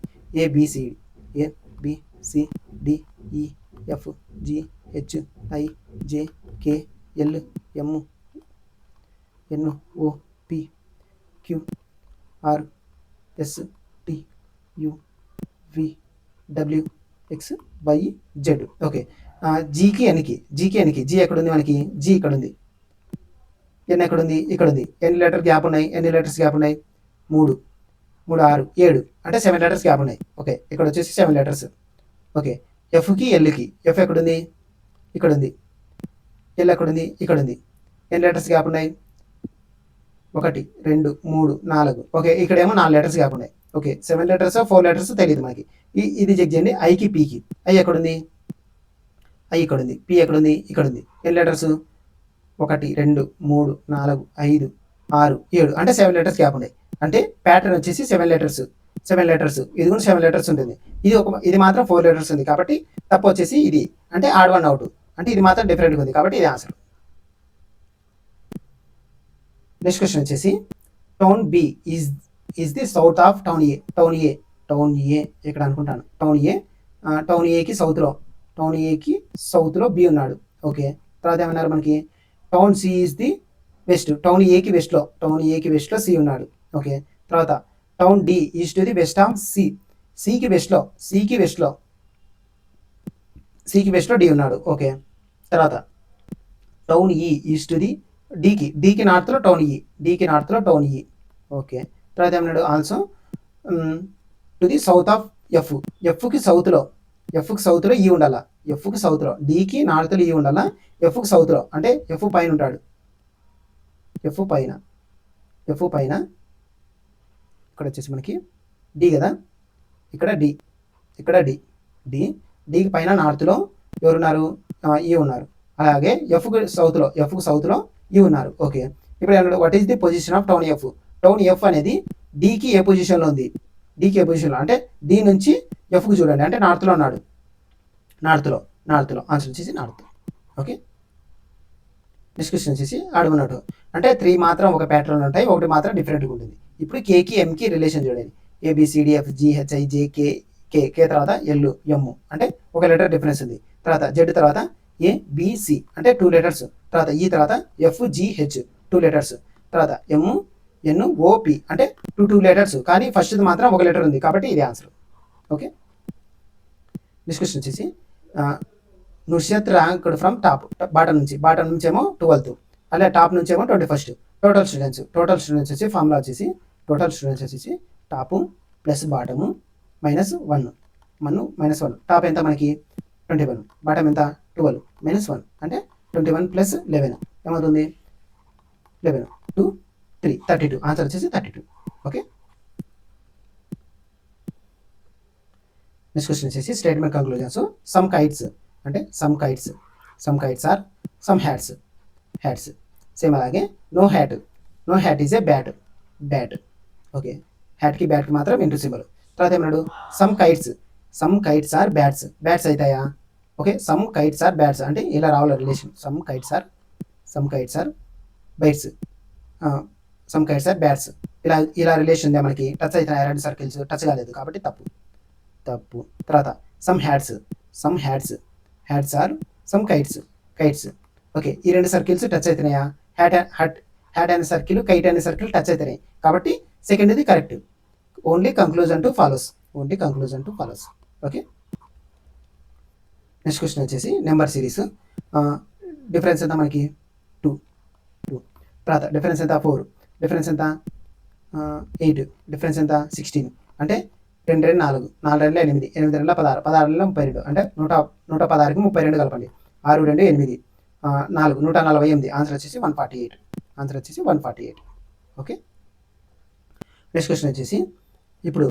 ABCDEFGHIJKLMNOPQRSTUVWXYZ. ఓకే, జీకి ఎన్కి, జీ ఎక్కడుంది మనకి, జీ ఇక్కడ ఉంది, ఎన్ ఎక్కడుంది, ఇక్కడ ఉంది. ఎన్ని లెటర్స్ గ్యాప్ ఉన్నాయి, 3 6 7, అంటే 7 letters గ్యాప్ ఉన్నాయి. ఓకే, ఇక్కడ వచ్చేసి 7 letters. ఓకే, ఎఫ్కి ఎల్కి, ఎఫ్ ఎక్కడుంది, ఇక్కడ ఉంది, ఎల్ ఎక్కడుంది, ఇక్కడ ఉంది. ఎన్ని లెటర్స్ గ్యాప్ ఉన్నాయి, 1 2 3 4. ఓకే, ఇక్కడేమో 4 letters గ్యాప్ ఉన్నాయి. ఓకే, 7 letters 4 letters తెలియదు మనకి. ఇది చెక్ చేయండి, ఐకి పీకి, ఐ ఎక్కడుంది, ఐ ఇక్కడ ఉంది, పి ఎక్కడుంది, ఇక్కడ ఉంది. ఎన్ని లెటర్స్, 1 2 3 4 5 6 7 అంటే 7 లెటర్స్ గ్యాప్ ఉన్నాయి. అంటే ప్యాటర్న్ వచ్చేసి 7 లెటర్స్ ఇది కూడా 7 లెటర్స్ ఉంటుంది. ఇది మాత్రం 4 లెటర్స్ ఉంది కాబట్టి తప్పు వచ్చేసి ఇది. అంటే ఆడ్ వన్ అవుట్. అంటే ఇది మాత్రం డిఫరెంట్గా ఉంది కాబట్టి ఇది ఆన్సర్. నెక్స్ట్ క్వశ్చన్ వచ్చేసి town B is the south of town A. Town A ఇక్కడ అనుకుంటాను. టౌన్ ఏకి సౌత్లో బి ఉన్నాడు. ఓకే, తర్వాత ఏమన్నారు మనకి town C is the west. Town ఏకి వెస్ట్లో సి ఉన్నాడు. ఓకే, తర్వాత town D is to the west of C. సికి వెస్ట్లో డి ఉన్నాడు. ఓకే, తర్వాత టౌన్ ఈ ఈజ్ టు ది డీకి నార్త్లో టౌన్ ఈ. ఓకే, తర్వాత ఏమన్నాడు also to the south of F. ఎఫ్కి సౌత్లో ఈ ఉండాలా. ఎఫ్కి సౌత్లో డీకి నార్త్లో ఈ ఉండాలా. ఎఫ్కి సౌత్లో అంటే ఎఫ్ పైన ఉంటాడు. ఎఫ్ పైన ఇక్కడ వచ్చేసి మనకి డి కదా, ఇక్కడ డీకి పైన నార్త్లో ఎవరున్నారు, ఈ ఉన్నారు. అలాగే ఎఫ్కి సౌత్లో ఈ ఉన్నారు. ఓకే, ఇప్పుడు ఏమన్నాడు what is the position of town F. Town F అనేది డీకి ఏ పొజిషన్లో ఉంది. అంటే డి నుంచి ఎఫ్కి చూడండి. అంటే నార్త్లో ఉన్నాడు. నార్త్లో ఆన్సర్ వచ్చేసి నార్త్. ఓకే, డిస్కషన్ వచ్చేసి అడుగున్నట్టు అంటే 3 మాత్రం ఒక ప్యాటర్న్ ఉంటాయి, ఒకటి మాత్రం డిఫరెంట్గా ఉంటుంది. ఇప్పుడు కేకి ఎంకి రిలేషన్ చూడండి. ABCDFGHIJK కే తర్వాత ఎల్ ఎమ్ అంటే ఒక లెటర్ డిఫరెన్స్ ఉంది. తర్వాత జెడ్ తర్వాత ABC అంటే 2 లెటర్స్. తర్వాత ఈ తర్వాత FGH 2 లెటర్స్. తర్వాత MNOP అంటే 2 లెటర్స్. కానీ ఫస్ట్ మాత్రం ఒక లెటర్ ఉంది కాబట్టి ఇది ఆన్సర్. ఓకే, డిస్కషన్ వచ్చేసి నుష్యత్ ర్యాంక్డ్ ఫ్రమ్ బాటం నుంచి ఏమో 12th, అలాగే టాప్ నుంచి ఏమో 21st. టోటల్ స్టూడెంట్స్ వచ్చి ఫార్ములా వచ్చేసి టోటల్ స్టూడెంట్స్ వచ్చేసి టాపు ప్లస్ బాటము -1 టాప్ ఎంత మనకి 21, బాటం ఎంత 12 -1 అంటే 21 + 11 ఏమవుతుంది 11 2 3 32. ఆన్సర్ వచ్చేసి 32. ఓకే, నెక్స్ట్ క్వశ్చన్ వచ్చేసి statement conclusions. Some kites are some hats same. అలాగే no hat is a bat. Okay, హ్యాట్కి బ్యాట్కి మాత్రం ఇంటూ సింబల్. తర్వాత ఏమన్నాడు సమ్ కైట్స్ ఆర్ బ్యాట్స్ అవుతాయా. Okay, some kites are bats అంటే ఇలా రావాలి relation. Some kites are bites, some kites are bats ఇలా రిలేషన్ ఉందా మనకి. టచ్ అవుతున్నాయి 2 సర్కిల్స్, టచ్ కాలేదు కాబట్టి తప్పు. తర్వాత some hats are some kites. Okay, ఈ 2 సర్కిల్స్ టచ్ అవుతున్నాయా. హ్యాట్ అనే సర్కిల్, కైట్ అనే సర్కిల్ టచ్ అవుతున్నాయి కాబట్టి సెకండ్ ఇది correct. Only conclusion two follows. Okay, next question వచ్చేసి నెంబర్ సిరీస్. డిఫరెన్స్ ఎంత మనకి 2. తర్వాత డిఫరెన్స్ ఎంత 4, డిఫరెన్స్ ఎంత 8, డిఫరెన్స్ ఎంత 16. అంటే 2 2 4, 4 2 8, 8 2 16, 16 32 అంటే 116కి 32 కలపండి. 6 2 8, 4 148. ఆన్సర్ వచ్చేసి 148. ఓకే, నెక్స్ట్ క్వశ్చన్ వచ్చేసి ఇప్పుడు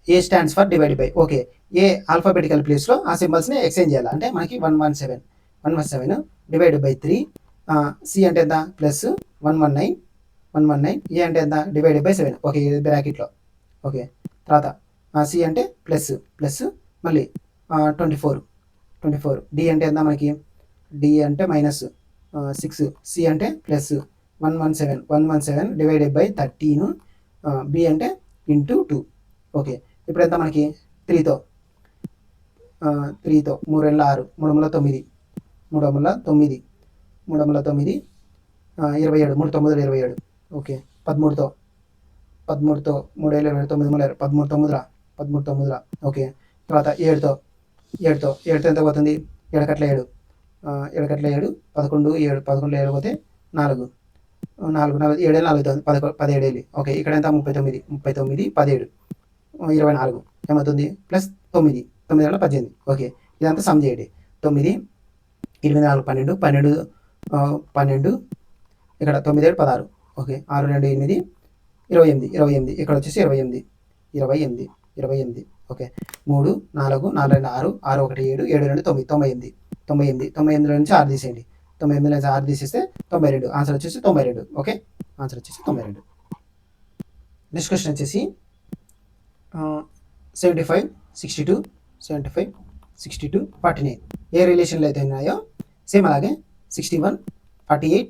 A stands for divide by. Okay, A alphabetical ప్లేస్లో ఆ సింబల్స్ని ఎక్స్చేంజ్ చేయాలి. అంటే మనకి 117 డివైడ్ బై 3. సి అంటే ఎంత +119. ఏ అంటే ఎంత డివైడ్ బై 7. ఓకే, ఇది బ్రాకెట్లో. ఓకే, తర్వాత సి అంటే ప్లస్ మళ్ళీ 24. డి అంటే ఎంత మనకి, డి అంటే -6. సి అంటే +117 డివైడెడ్ బై 13. బి అంటే ఇంటూ 2. ఓకే, ఇప్పుడు ఎంత మనకి 3తో 3 6 3 9 27 3 9 27. ఓకే, 13తో 3 7 9 13 ఓకే, తర్వాత 7తో ఎంత పోతుంది 7 కట్ల 7 11 7 పోతే 4 7 4 17. ఓకే, ఇక్కడ ఎంత 39 17 24 ఏమవుతుంది +9 18. ఓకే, ఇదంతా సమ్ చేయండి. 9 24 12 ఇక్కడ 9 7 16. ఓకే, 6 2 8 28. ఇక్కడ వచ్చేసి 28. ఓకే, 3 4 4 2 6 6 1 7 7 2 9 99 నుంచి 6 తీసేయండి. 99 నుంచి 6 తీసేస్తే 92. ఆన్సర్ వచ్చేసి 92. ఓకే. ఆన్సర్ వచ్చేసి 92. నెక్స్ట్ క్వశ్చన్ వచ్చేసి 75, 62, 75, 62, 49 ఏ రిలేషన్లో అయితే ఉన్నాయో సేమ్ అలాగే 61, 48,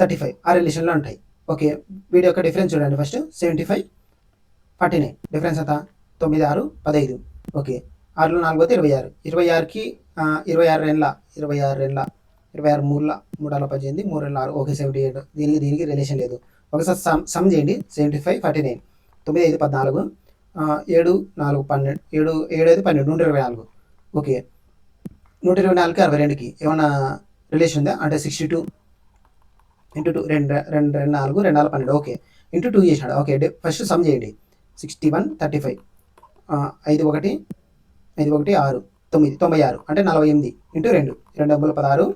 35 ఆ రిలేషన్లో ఉంటాయి. ఓకే, వీడి యొక్క డిఫరెన్స్ చూడండి. ఫస్ట్ 75, 49 డిఫరెన్స్ ఎంత? 9, 6, 15. ఓకే, 6లో 4 పోతే 26. 26కి 26 రెండ్ల 26 రెండ్ల 26 మూడుల 3 18 3 6. ఓకే, 78. దీనికి రిలేషన్ లేదు. ఒకసారి సమ్ చేయండి. 75, 49 9, 5, 14 7, 4, 12 7, 7, 5, 12 124. ఓకే, 124కి 62కి ఏమన్నా రిలేషన్ ఉందా? అంటే 62 ఇంటూ 2 2 2 4 2 4 12. ఓకే, ఇంటూ 2 చేసినాడు. ఓకే, ఫస్ట్ సమ్ చేయండి. 61, 35 5 1 5 1 6 9 96 అంటే 48 ఇంటూ 2 2 16 2 4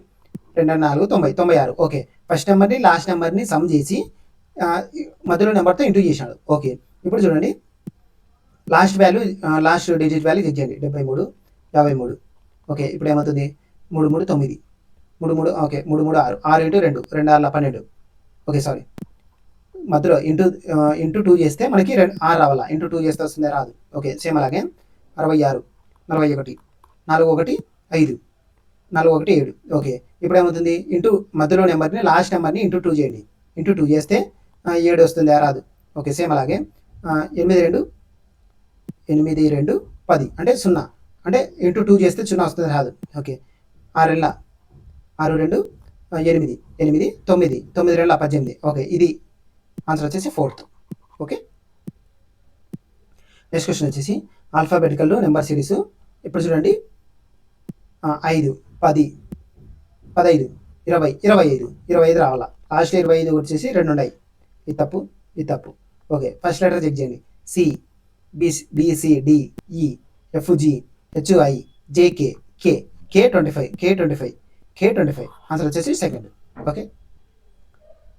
90 96. ఓకే, ఫస్ట్ నెంబర్ని లాస్ట్ నెంబర్ని సమ్ చేసి మధ్యలో నెంబర్తో ఇంటూ చేశాడు. ఓకే, ఇప్పుడు చూడండి లాస్ట్ డిజిట్ వాల్యూ చెక్ చేయండి. 73, 53. ఓకే, ఇప్పుడు ఏమవుతుంది? 3 3 9 3 3. Okay, 3 3 6 6 into 2 2 6 12. ఓకే, సారీ, మధ్యలో ఇంటూ 2 చేస్తే మనకి 6 రావాలా? ఇంటూ 2 చేస్తే వస్తుందే? రాదు. ఓకే, సేమ్ అలాగే 66 41 4 1 5 4 1 7. ఓకే, ఇప్పుడు ఏమవుతుంది? ఇంటూ మధ్యలో నెంబర్ని లాస్ట్ నెంబర్ని ఇంటూ 2 చేయండి. ఇంటూ 2 చేస్తే 7 వస్తుంది, రాదు. ఓకే, సేమ్ అలాగే 8 2 8 2 10 అంటే 0 అంటే ఇంటూ 2 చేస్తే 0 వస్తుంది, రాదు. ఓకే, 6 6 2 8 8 9 9 2 18. ఓకే, ఇది ఆన్సర్ వచ్చేసి 4th. ఓకే, నెక్స్ట్ క్వశ్చన్ వచ్చేసి ఆల్ఫాబెటికల్ నెంబర్ సిరీస్. ఇప్పుడు చూడండి 5 10 15 20 25 25 రావాలా? లాస్ట్ 25 వచ్చేసి 2 ఉన్నాయి. ఇది తప్పు, ఇది తప్పు. ఓకే, ఫస్ట్ లెటర్ చెక్ చేయండి. C BCD E FG HI JK K K 25 K 25 K 25 answer వచ్చేసి సెకండ్. ఓకే,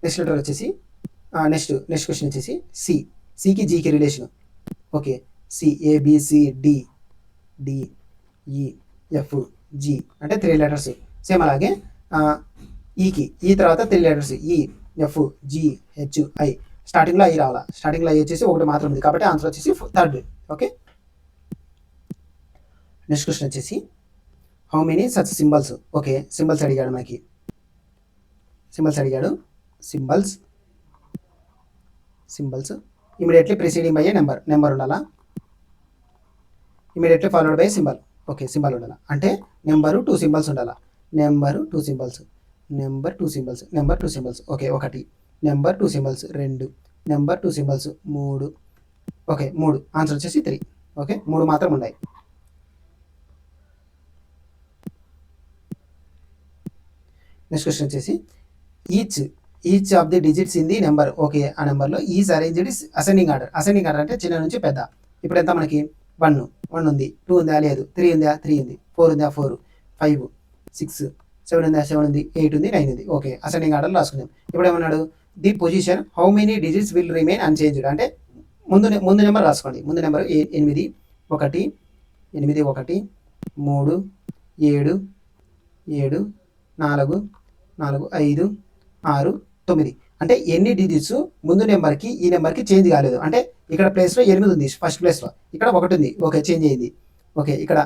నెక్స్ట్ లెటర్ వచ్చేసి నెక్స్ట్ క్వశ్చన్ వచ్చేసి సి సికి జీకి రిలేషన్. Okay, C ABCD DE F G అంటే 3 లెటర్స్. సేమ్ అలాగే ఈకి ఈ తర్వాత 3 లెటర్స్ ఈ ఎఫ్ జి హెచ్ ఐ. స్టార్టింగ్లో ఐ రావాలా? స్టార్టింగ్లో ఐ వచ్చేసి ఒకటి మాత్రం ఉంది కాబట్టి ఆన్సర్ వచ్చేసి థర్డ్. ఓకే, నెక్స్ట్ క్వశ్చన్ వచ్చేసి how many such symbols. Okay, symbols అడిగాడు మనకి. సింబల్స్ అడిగాడు. Symbols immediately preceding by a number ఉండాలా? Immediately followed by symbol. Okay, symbol ఉండాలా? అంటే నెంబరు 2 సింబల్స్ ఉండాలా? Number 2 symbols. Okay, 1 number 2 symbols 2 number 2 symbols 3. Okay, 3 answer వచ్చేసి 3. Okay, 3 మాత్రం ఉన్నాయి. నెక్స్ట్ క్వశ్చన్ వచ్చేసి each of the digits in the number. Okay, ఆ నెంబర్లో is arranged ascending order. Ascending order అంటే చిన్న నుంచి పెద్ద. ఇప్పుడు ఎంత మనకి? 1 ఉంది, 2 ఉందా? లేదు. 3 ఉందా? 3 ఉంది. 4 ఉందా? 4 5 6 7 ఉందా? 7 ఉంది. 8 ఉంది. 9 ఉంది. ఓకే, అసెండింగ్ ఆర్డర్ రాసుకుందాం. ఇప్పుడు ఏమన్నాడు? The position how many digits will remain unchanged అంటే ముందు నెంబర్ రాసుకోండి. ముందు నెంబర్ 8 1 8 1 3 7 7 4 4 5 6 9 అంటే ఎన్ని డిజిట్స్ ముందు నెంబర్కి ఈ నెంబర్కి చేంజ్ కాలేదు. అంటే ఇక్కడ ప్లేస్లో 8 ఉంది, ఫస్ట్ ప్లేస్లో. ఇక్కడ 1 ఉంది. ఓకే, చేంజ్ అయింది. ఓకే, ఇక్కడ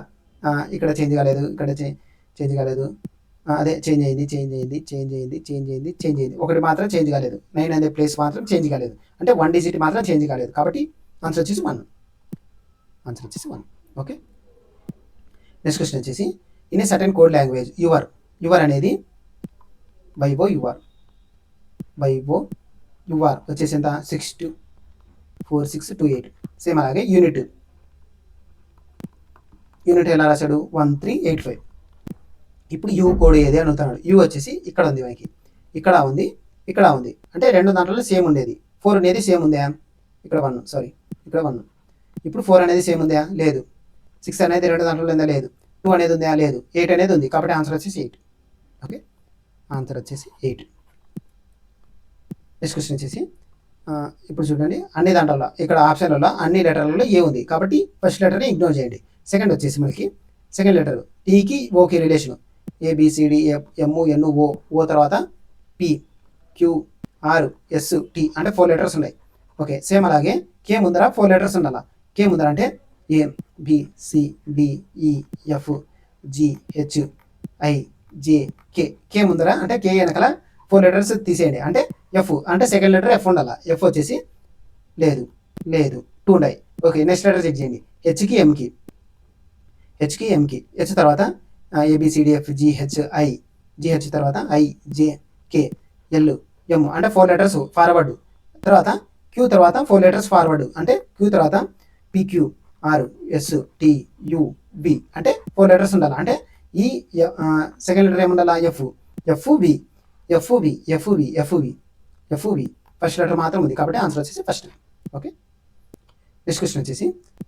చేంజ్ కాలేదు. ఇక్కడ చేంజ్ కాలేదు. అదే చేంజ్ అయింది. ఒకటి మాత్రం చేంజ్ కాలేదు. 9 అనే ప్లేస్ మాత్రం చేంజ్ కాలేదు. అంటే 1 డిజిట్ మాత్రం చేంజ్ కాలేదు. కాబట్టి ఆన్సర్ వచ్చేసి 1. ఓకే, నెక్స్ట్ క్వశ్చన్ వచ్చేసి in a certain code language your అనేది వైఓ వచ్చేసి ఎంత? 64628. సేమ్ అలాగే యూనిట్ ఎలా రాశాడు? 1385. ఇప్పుడు యూ కోడ్ ఏది అని అడుగుతున్నాడు. యూ వచ్చేసి ఇక్కడ ఉంది, మనకి ఇక్కడ ఉంది. అంటే 2 దాంట్లో సేమ్ ఉండేది. 4 అనేది సేమ్ ఉందా? ఇక్కడ 1. ఇప్పుడు 4 అనేది సేమ్ ఉందా? లేదు. 6 అనేది 2 దాంట్లో ఉందా? లేదు. 2 అనేది ఉందా? లేదు. 8 అనేది ఉంది. కాబట్టి ఆన్సర్ వచ్చేసి 8. ఓకే, ఆన్సర్ వచ్చేసి 8. నెక్స్ట్ క్వశ్చన్ వచ్చేసి ఇప్పుడు చూడండి, అన్ని దాంట్లో ఇక్కడ ఆప్షన్లలో అన్ని లెటర్లలో ఏ ఉంది కాబట్టి ఫస్ట్ లెటర్ని ఇగ్నోర్ చేయండి. సెకండ్ వచ్చేసి మనకి సెకండ్ లెటర్ టీకి ఓకి రిలేషన్ ఏబిసిడి ఎమ్ ఎన్ ఓ తర్వాత P Q R S T అంటే 4 లెటర్స్ ఉన్నాయి. ఓకే, సేమ్ అలాగే కే ముందర 4 లెటర్స్ ఉండాలి. కే ముందర అంటే A B C D E F G H I J K. K ముందర అంటే కే వెనకాల 4 లెటర్స్ తీసేయండి. అంటే ఎఫ్ అంటే సెకండ్ లెటర్ ఎఫ్ ఉండాలి. ఎఫ్ వచ్చేసి లేదు లేదు 2 ఉన్నాయి. ఓకే, నెక్స్ట్ లెటర్ చెక్ చేయండి. హెచ్కి ఎంకి హెచ్ తర్వాత ఏబిసిడిఎఫ్ జిహెచ్ ఐ జిహెచ్ తర్వాత I J K L M అంటే 4 లెటర్స్ ఫార్వర్డ్. తర్వాత క్యూ తర్వాత 4 లెటర్స్ ఫార్వర్డ్ అంటే క్యూ తర్వాత PQ R S T U B అంటే 4 లెటర్స్ ఉండాలి. అంటే ఈ సెకండ్ లెటర్ ఏముండాలా F F V F V F V F V F V first letter మాత్రం ఉంది కాబట్టి ఆన్సర్ వచ్చేసి ఫస్ట్. ఓకే, నెక్స్ట్ క్వశ్చన్ వచ్చేసి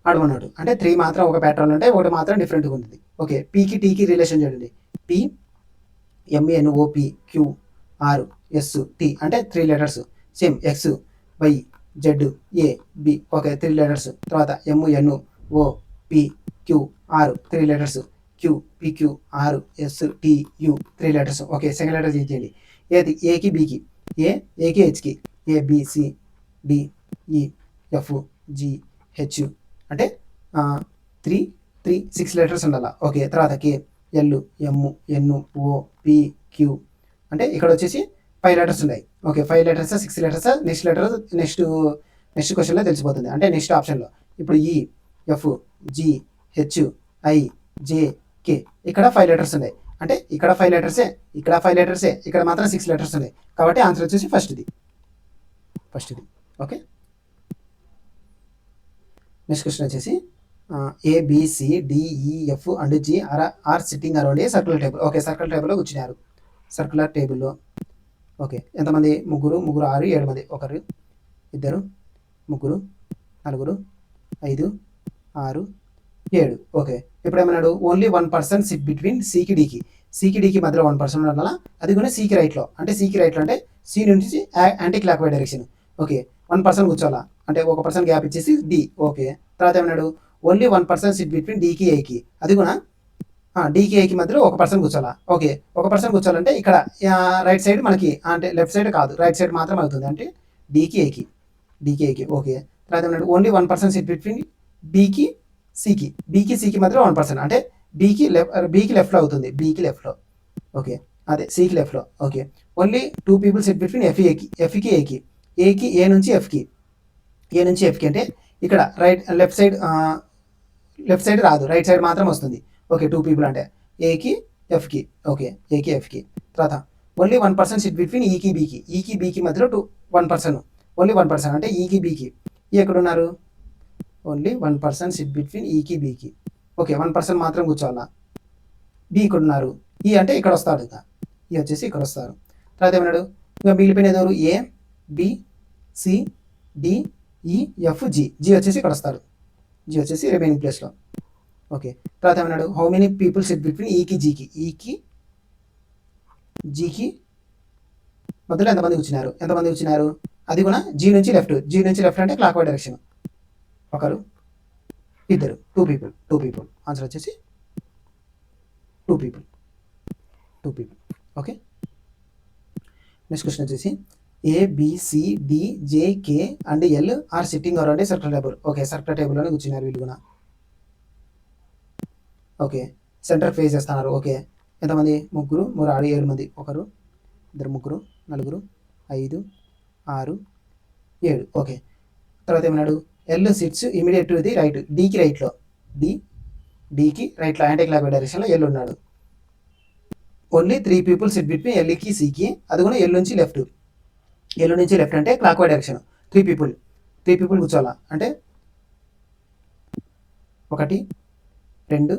అడగన్నాడు అంటే 3 మాత్రం ఒక ప్యాటర్న్ ఉంటాయి, ఒకటి మాత్రం డిఫరెంట్గా ఉంటుంది. ఓకే, పీకి టీకి రిలేషన్ చూడండి. P MNOP Q R S T అంటే 3 letters. Same X Y Z A B okay 3 letters. తర్వాత MN O P Q R 3 letters. Q PQ R S T U 3 letters. Okay, second letter చేయండి. ఏది ఏకి బికి ఏకి హెచ్కి A B C D E F G H అంటే 6 letters ఉండాలి. Okay, తర్వాత K L M N O P Q అంటే ఇక్కడ వచ్చేసి 5 లెటర్స్ ఉన్నాయి. ఓకే, 5 లెటర్స్ 6 లెటర్స్ నెక్స్ట్ క్వశ్చన్లో తెలిసిపోతుంది. అంటే నెక్స్ట్ ఆప్షన్లో ఇప్పుడు E F G H I J K ఇక్కడ 5 లెటర్స్ ఉన్నాయి. అంటే ఇక్కడ 5 లెటర్సే ఇక్కడ 5 లెటర్సే ఇక్కడ మాత్రం 6 లెటర్స్ ఉన్నాయి. కాబట్టి ఆన్సర్ వచ్చేసి ఫస్ట్ది. ఓకే, నెక్స్ట్ క్వశ్చన్ వచ్చేసి ABCDEF and G R sitting around a circular table. Okay, circular టేబుల్లో కూర్చున్నారు. సర్కులర్ టేబుల్లో ఓకే ఎంతమంది ముగ్గురు 6 7 మంది 1 2 3 4 5 6 7. ఓకే, ఇప్పుడు ఏమన్నాడు ఓన్లీ 1 పర్సన్ సిట్ బిట్వీన్ సికి డికి మధ్యలో 1 పర్సన్ ఉండాలా. అది కూడా సికి రైట్లో అంటే సి నుంచి anti clockwise direction. Okay, 1 person కూర్చోవాలా అంటే 1 పర్సన్ గ్యాప్ ఇచ్చేసి డి. ఓకే, తర్వాత ఏమన్నాడు ఓన్లీ 1 పర్సన్ సిట్ బిట్వీన్ డికి ఏకి. అది కూడా డికి ఏకి మధ్యలో 1 పర్సన్ కూర్చోాలా. ఓకే, 1 పర్సన్ కూర్చోాలంటే ఇక్కడ రైట్ సైడ్ మనకి అంటే లెఫ్ట్ సైడ్ కాదు రైట్ సైడ్ మాత్రం అవుతుంది. అంటే డికి ఏకి. ఓకే, తర్వాత ఏమన్నాడు ఓన్లీ 1 పర్సన్ సిట్ బిట్వీన్ బికి సికి మధ్యలో 1 పర్సన్ అంటే బీకి లెఫ్ట్లో అవుతుంది. బీకి లెఫ్ట్లో. ఓకే, అదే సికి లెఫ్ట్లో. Okay, only 2 people sit between ఎఫ్కి ఏకి ఏ నుంచి ఎఫ్కి అంటే ఇక్కడ లెఫ్ట్ సైడ్ రాదు రైట్ సైడ్ మాత్రం వస్తుంది. ఓకే, 2 పీపుల్ అంటే ఏకి ఎఫ్కి. ఓకే, ఏకి ఎఫ్కి. తర్వాత ఓన్లీ 1 పర్సన్ సిట్ బిట్వీన్ ఈకి బీకి మధ్యలో 1 పర్సన్. ఓన్లీ 1 పర్సన్ అంటే ఈకి బీకి. ఈ ఎక్కడ ఉన్నారు ఓన్లీ 1 పర్సన్ సిట్ బిట్వీన్ ఈకి బీకి. ఓకే, 1 పర్సన్ మాత్రం కూర్చోవాలా. బి ఇక్కడ ఉన్నారు. ఈ అంటే ఇక్కడ వస్తాడు. ఇంకా ఈ వచ్చేసి ఇక్కడ వస్తారు. తర్వాత ఏమన్నాడు ఇంకా మిగిలిపోయినది ఎవరు ఏ B C D E F G వచ్చేసి ఇక్కడ వస్తారు. జి వచ్చేసి రిమైనింగ్ ప్లేస్లో. ఓకే, తర్వాత ఏమన్నాడు how many people sit between ఈకి జీకి మధ్యలో ఎంతమంది కూర్చున్నారు. అది కూడా జీ నుంచి లెఫ్ట్ అంటే clockwise direction. 1 2 2 people. Answer వచ్చేసి 2 పీపుల్. ఓకే, నెక్స్ట్ క్వశ్చన్ వచ్చేసి ABCDJK and L are sitting around a circular table. Okay, circular టేబుల్లోనే కూర్చున్నారు వీళ్ళు కూడా. ఓకే, సెంటర్ ఫేస్ చేస్తున్నారు. ఓకే, ఎంతమంది 3 6 7 మంది 1 2 3 4 5 6 7. ఓకే, తర్వాత ఏమన్నాడు L sits immediate to the right డికి రైట్లో డికి రైట్లో యాంటీ క్లాక్ డైరెక్షన్లో ఎల్ ఉన్నాడు. ఓన్లీ 3 పీపుల్ సిట్ బిట్వీన్ ఎల్కి సికి. అది కూడా ఎల్ నుంచి లెఫ్ట్ అంటే క్లాక్ వై డైరెక్షన్. 3 పీపుల్ కూర్చోవాలా. అంటే 1 2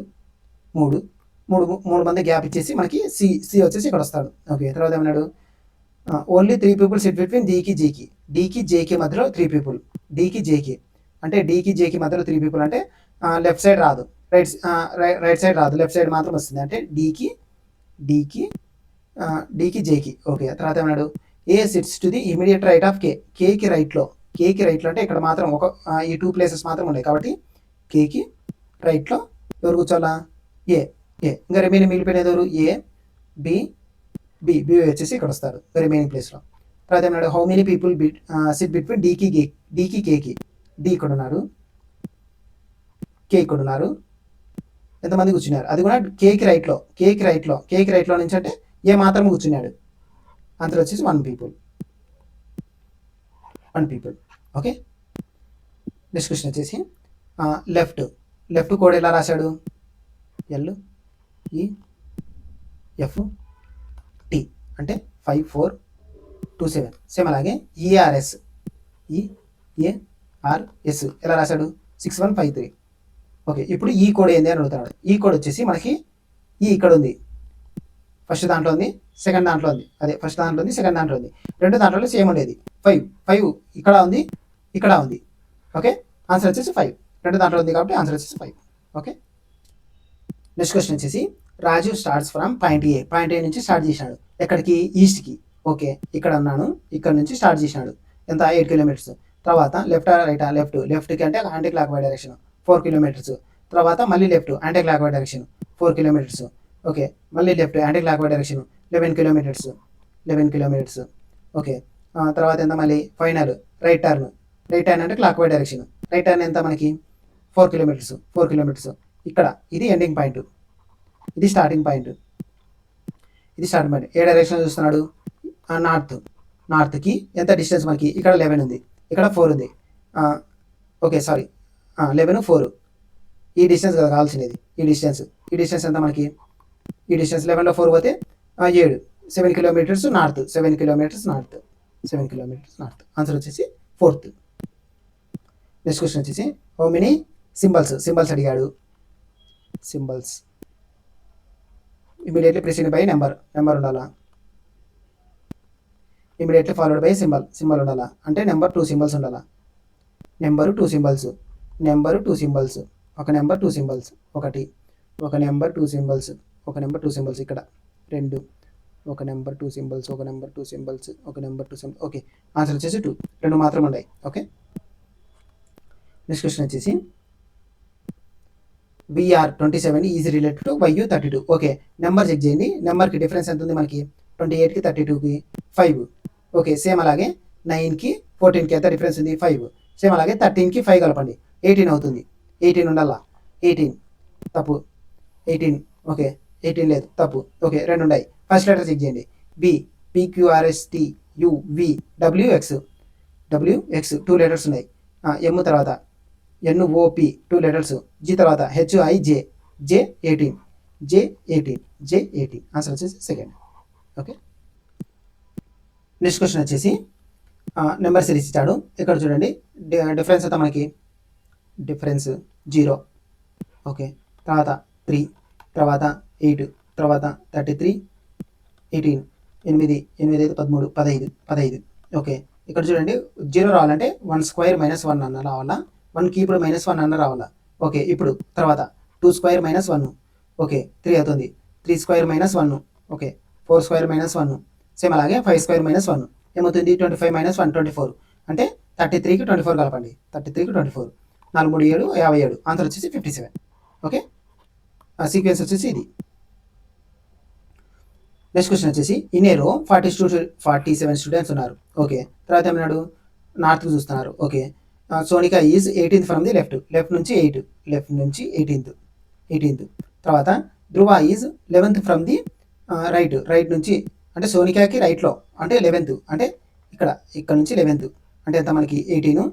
3 మంది గ్యాప్ ఇచ్చేసి మనకి సి వచ్చేసి ఇక్కడ వస్తాడు. ఓకే, తర్వాత ఏమన్నాడు ఓన్లీ 3 పీపుల్ సిట్ బిట్వీన్ డికి జేకి మధ్యలో 3 పీపుల్. డికి జేకి అంటే డికి జేకి మధ్యలో 3 పీపుల్ అంటే లెఫ్ట్ సైడ్ రాదు రైట్ సైడ్ రాదు లెఫ్ట్ సైడ్ మాత్రం వస్తుంది. అంటే డికి జేకి. ఓకే, తర్వాత ఏమన్నాడు A sits to the immediate right of కేకి రైట్లో అంటే ఇక్కడ మాత్రం ఈ 2 ప్లేసెస్ మాత్రం ఉన్నాయి. కాబట్టి కేకి రైట్లో ఎవరు కూర్చోాలా ఏ. ఇంకా రిమైనింగ్ మిగిలిపోయినది ఎవరు ఏ బి వచ్చేసి ఇక్కడ వస్తారు రిమైనింగ్ ప్లేస్లో. తర్వాత ఏమన్నాడు how many people sit between డీకి కేకి. డి ఇక్కడ ఉన్నారు, కే ఇక్కడ ఉన్నారు, ఎంతమంది కూర్చున్నారు, అది కూడా కేకి రైట్లో నుంచి అంటే ఏ మాత్రం కూర్చున్నాడు. ఆన్సర్ వచ్చేసి 1 పీపుల్. ఓకే. నెక్స్ట్ క్వశ్చన్ వచ్చేసి లెఫ్ట్ కోడ్ ఎలా రాశాడు, LEFT అంటే 5427. సేమ్ అలాగే EARS ఎలా రాశాడు 6153. ఓకే, ఇప్పుడు ఈ కోడ్ ఏంది అని అడుగుతున్నాడు. ఈ కోడ్ వచ్చేసి మనకి ఇక్కడ ఉంది, ఫస్ట్ దాంట్లో ఉంది, సెకండ్ దాంట్లో ఉంది, ఫస్ట్ దాంట్లో ఉంది, సెకండ్ దాంట్లో ఉంది, రెండు దాంట్లో సేమ్ ఉండేది. 5 ఇక్కడ ఉంది, ఇక్కడ ఉంది. ఓకే, ఆన్సర్ వచ్చేసి 5, రెండు దాంట్లో ఉంది కాబట్టి ఆన్సర్ వచ్చేసి 5. ఓకే. నెక్స్ట్ క్వశ్చన్ వచ్చేసి రాజు స్టార్ట్స్ ఫ్రమ్ పాయింట్ ఏ నుంచి స్టార్ట్ చేసినాడు, ఎక్కడికి, ఈస్ట్కి. ఓకే, ఇక్కడ ఉన్నాను, ఇక్కడ నుంచి స్టార్ట్ చేసినాడు, ఎంత 8 కిలోమీటర్స్. తర్వాత లెఫ్ట్కి అంటే anti clockwise direction 4 kilometres. తర్వాత మళ్ళీ left anti clockwise direction 4 kilometres. Okay, మళ్ళీ left anti clockwise direction 11 kilometres. Okay, తర్వాత ఎంత మళ్ళీ ఫైనల్ రైట్ టర్న్ అంటే clockwise direction. Right turn ఎంత మనకి 4 కిలోమీటర్స్. ఇక్కడ ఇది ఎండింగ్ పాయింట్, ఇది స్టార్టింగ్ పాయింట్. ఏ డైరెక్షన్ చూస్తున్నాడు, నార్త్కి. ఎంత డిస్టెన్స్ మనకి, ఇక్కడ 11 ఉంది, ఇక్కడ 4 ఉంది. ఓకే సారీ 11 4, ఈ డిస్టెన్స్ కదా కావాల్సినది. ఈ డిస్టెన్స్ ఎంత మనకి, ఈ డిస్టెన్స్ 11లో 4 పోతే 7 కిలోమీటర్స్ నార్త్. ఆన్సర్ వచ్చేసి 4th. నెక్స్ట్ క్వశ్చన్ వచ్చేసి హౌ మెనీ సింబల్స్ అడిగాడు. Symbols immediately precede by number ఉండాలా, ఇమీడియట్లీ ఫాలోడ్ బై సింబల్ ఉండాలా, అంటే నెంబర్ 2 సింబల్స్ ఉండాలా. నెంబర్ 2 సింబల్స్, ఒక నెంబర్ 2 సింబల్స్, ఒక నెంబర్ 2 సింబల్స్ ఇక్కడ 2, ఒక నెంబర్ 2 సింబల్స్. ఓకే, ఆన్సర్ వచ్చేసి 2, 2 మాత్రం ఉన్నాయి. ఓకే. నెక్స్ట్ క్వశ్చన్ వచ్చేసి VR27 is related to YU32. Okay, number check చేయండి, నెంబర్కి డిఫరెన్స్ ఎంత ఉంది మనకి, 28కి 32కి 5. ఓకే, సేమ్ అలాగే 9కి 14కి ఎంత డిఫరెన్స్ ఉంది 5. సేమ్ అలాగే 13కి 5 కలపండి 18 అవుతుంది. 18 ఉండాలా, 18 తప్పు, 18. ఓకే, 18 లేదు, తప్పు. ఓకే, 2 ఉన్నాయి. ఫస్ట్ లెటర్ చెక్ చేయండి, BPQRSTUVWX 2 లెటర్స్ ఉన్నాయి. M తర్వాత NOP 2 లెటర్స్, G తర్వాత HIJ J18. ఆన్సర్ వచ్చేసి సెకండ్. ఓకే. నెక్స్ట్ క్వశ్చన్ వచ్చేసి నెంబర్ సిరీస్ ఇచ్చాడు. ఇక్కడ చూడండి డిఫరెన్స్ ఎంత మనకి, డిఫరెన్స్ 0. ఓకే, తర్వాత 3, తర్వాత 8, తర్వాత 33, 18, 8, 13, 15. ఓకే, ఇక్కడ చూడండి 0 రావాలంటే 1 స్క్వేర్ -1 అన్న రావాలా, 1కి ఇప్పుడు -1 అన్న రావాలా. ఓకే, ఇప్పుడు తర్వాత 2 స్క్వేర్ -1. ఓకే, 3 అవుతుంది. 3 స్క్వేర్ -1. Okay, 4 square -1. సేమ్ అలాగే 5 స్క్వేర్ -1 ఏమవుతుంది, 25 -1 24. అంటే 33కి 24 కలపండి, 33కి 24, 4 3 7 57. ఆన్సర్ వచ్చేసి 57. ఓకే, సీక్వెన్స్ వచ్చేసి ఇది. నెక్స్ట్ క్వశ్చన్ వచ్చేసి ఇన్ ఏ రో 47 స్టూడెంట్స్ ఉన్నారు. ఓకే, తర్వాత ఏమన్నాడు, నార్త్కి చూస్తున్నారు. Okay, Sonika is 18th from the left నుంచి 18th. తర్వాత Dhruva is 11th from the right నుంచి, అంటే సోనికాకి రైట్లో అంటే 11th, అంటే ఇక్కడ నుంచి 11th అంటే ఎంత మనకి 18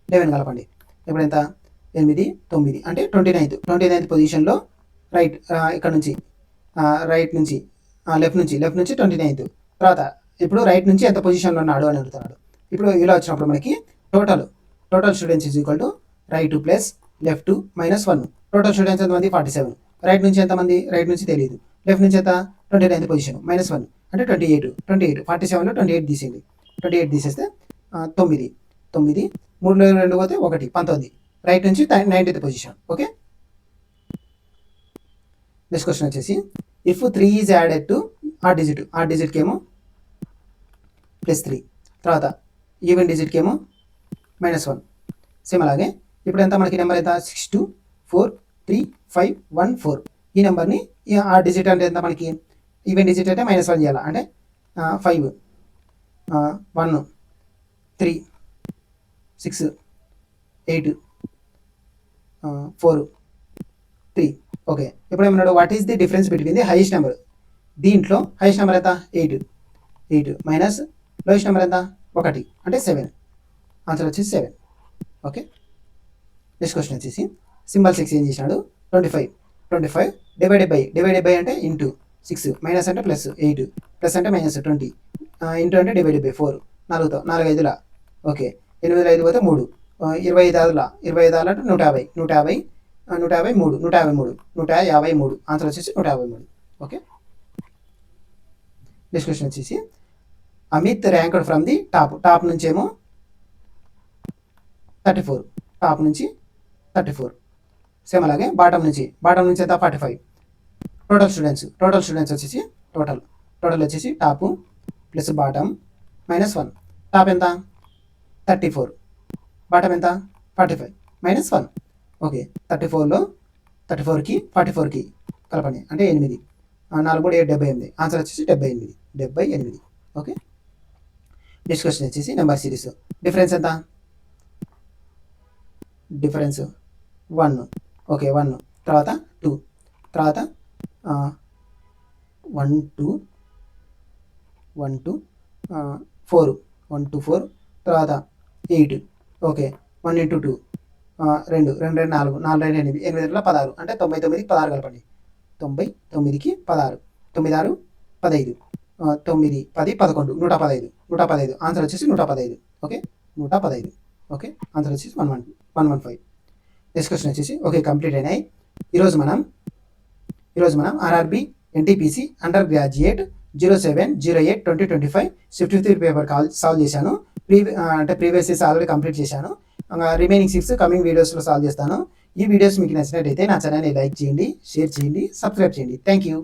11 కలపండి. ఇప్పుడు ఎంత 8 9 అంటే 29th పొజిషన్లో రైట్, ఇక్కడ నుంచి రైట్ నుంచి లెఫ్ట్ నుంచి 29th. తర్వాత ఇప్పుడు రైట్ నుంచి ఎంత పొజిషన్లో ఉన్నాడు అని అడుగుతున్నాడు. ఇప్పుడు ఇలా వచ్చినప్పుడు మనకి total students is equal to right plus left -1. Total students ఎంతమంది 47. రైట్ నుంచి ఎంతమంది, రైట్ నుంచి తెలియదు. లెఫ్ట్ నుంచి ఎంత 29th పొజిషన్ -1 అంటే 28. 47లో 28 తీసేయండి, 28 తీసేస్తే 9 3లో 2 పోతే 1 19. రైట్ నుంచి 19th position. Okay. Next question వచ్చేసి ఇఫ్ 3 ఈజ్ యాడెడ్ టు ఆ డిజిట్కి ఏమో +3, తర్వాత ఈవెన్ డిజిట్కి ఏమో -1. సేమ్ అలాగే ఇప్పుడు ఎంత మనకి నెంబర్ ఎంత 624351 ఈ నెంబర్ని ఆ డిజిట్ అంటే ఎంత మనకి, ఈవెన్ డిజిట్ అంటే -1 చేయాలి, అంటే 5 1 3 6 8 4 3. ఓకే, ఇప్పుడు ఏమన్నాడు, what is the difference between the highest number. దీంట్లో హైయెస్ట్ నెంబర్ ఎంత 8 మైనస్ లోయెస్ట్ నెంబర్ ఎంత 1 అంటే 7. ఆన్సర్ వచ్చేసి 7. ఓకే, నెక్స్ట్ క్వశ్చన్ వచ్చేసి సింబల్స్ ఎక్స్చేంజ్ చేసినాడు. 25 డివైడెడ్ బై అంటే ఇంటూ 6 మైనస్ అంటే ప్లస్ 8 ప్లస్ అంటే మైనస్ 20 ఇంటూ అంటే డివైడెడ్ బై 4 4 5ల. ఓకే, 8 5 పోతే 3 25 అంటే 150 153 ఆన్సర్ వచ్చేసి 153. ఓకే, నెక్స్ట్ క్వశ్చన్ వచ్చేసి Amit ranked from the top నుంచి ఏమో 34, టాప్ నుంచి 34. సేమ్ అలాగే బాటమ్ నుంచి ఎంత 45. టోటల్ స్టూడెంట్స్ వచ్చేసి టోటల్ వచ్చేసి టాప్ ప్లస్ బాటమ్ -1. టాప్ ఎంత 34, బాటమ్ ఎంత 45 -1. ఓకే, 34కి 44కి కలపండి అంటే 8. 4 3 7 78. ఆన్సర్ వచ్చేసి 78. ఓకే, నెక్స్ట్ క్వశ్చన్ వచ్చేసి నెంబర్ సిరీస్ డిఫరెన్స్ ఎంత. డిఫరెన్స్ 1. ఓకే, 1 తర్వాత 2 తర్వాత 1 2 4 1 2 4 తర్వాత 8. ఓకే, 1 × 2 2 4 4 8 8 16 అంటే 99కి 16 కలపండి. 99కి 16 9 6 15 9 10 11 115 ఆన్సర్ వచ్చేసి 115. ఓకే, 115. ఓకే, ఆన్సర్ వచ్చేసి 115. నెక్స్ట్ క్వశ్చన్ వచ్చేసి ఓకే కంప్లీట్ అయినాయి. ఈరోజు మనం RRB NTPC under graduate 07/08/2025 shift 3 paper solve చేశాను. ప్రీవియస్ ఇయర్స్ ఆల్రెడీ కంప్లీట్ చేశాను. రిమైనింగ్ 6 కమింగ్ వీడియోస్లో సాల్వ్ చేస్తాను. ఈ వీడియోస్ మీకు నచ్చినట్టయితే నా ఛానల్ని లైక్ చేయండి, షేర్ చేయండి, సబ్స్క్రైబ్ చేయండి. Thank you.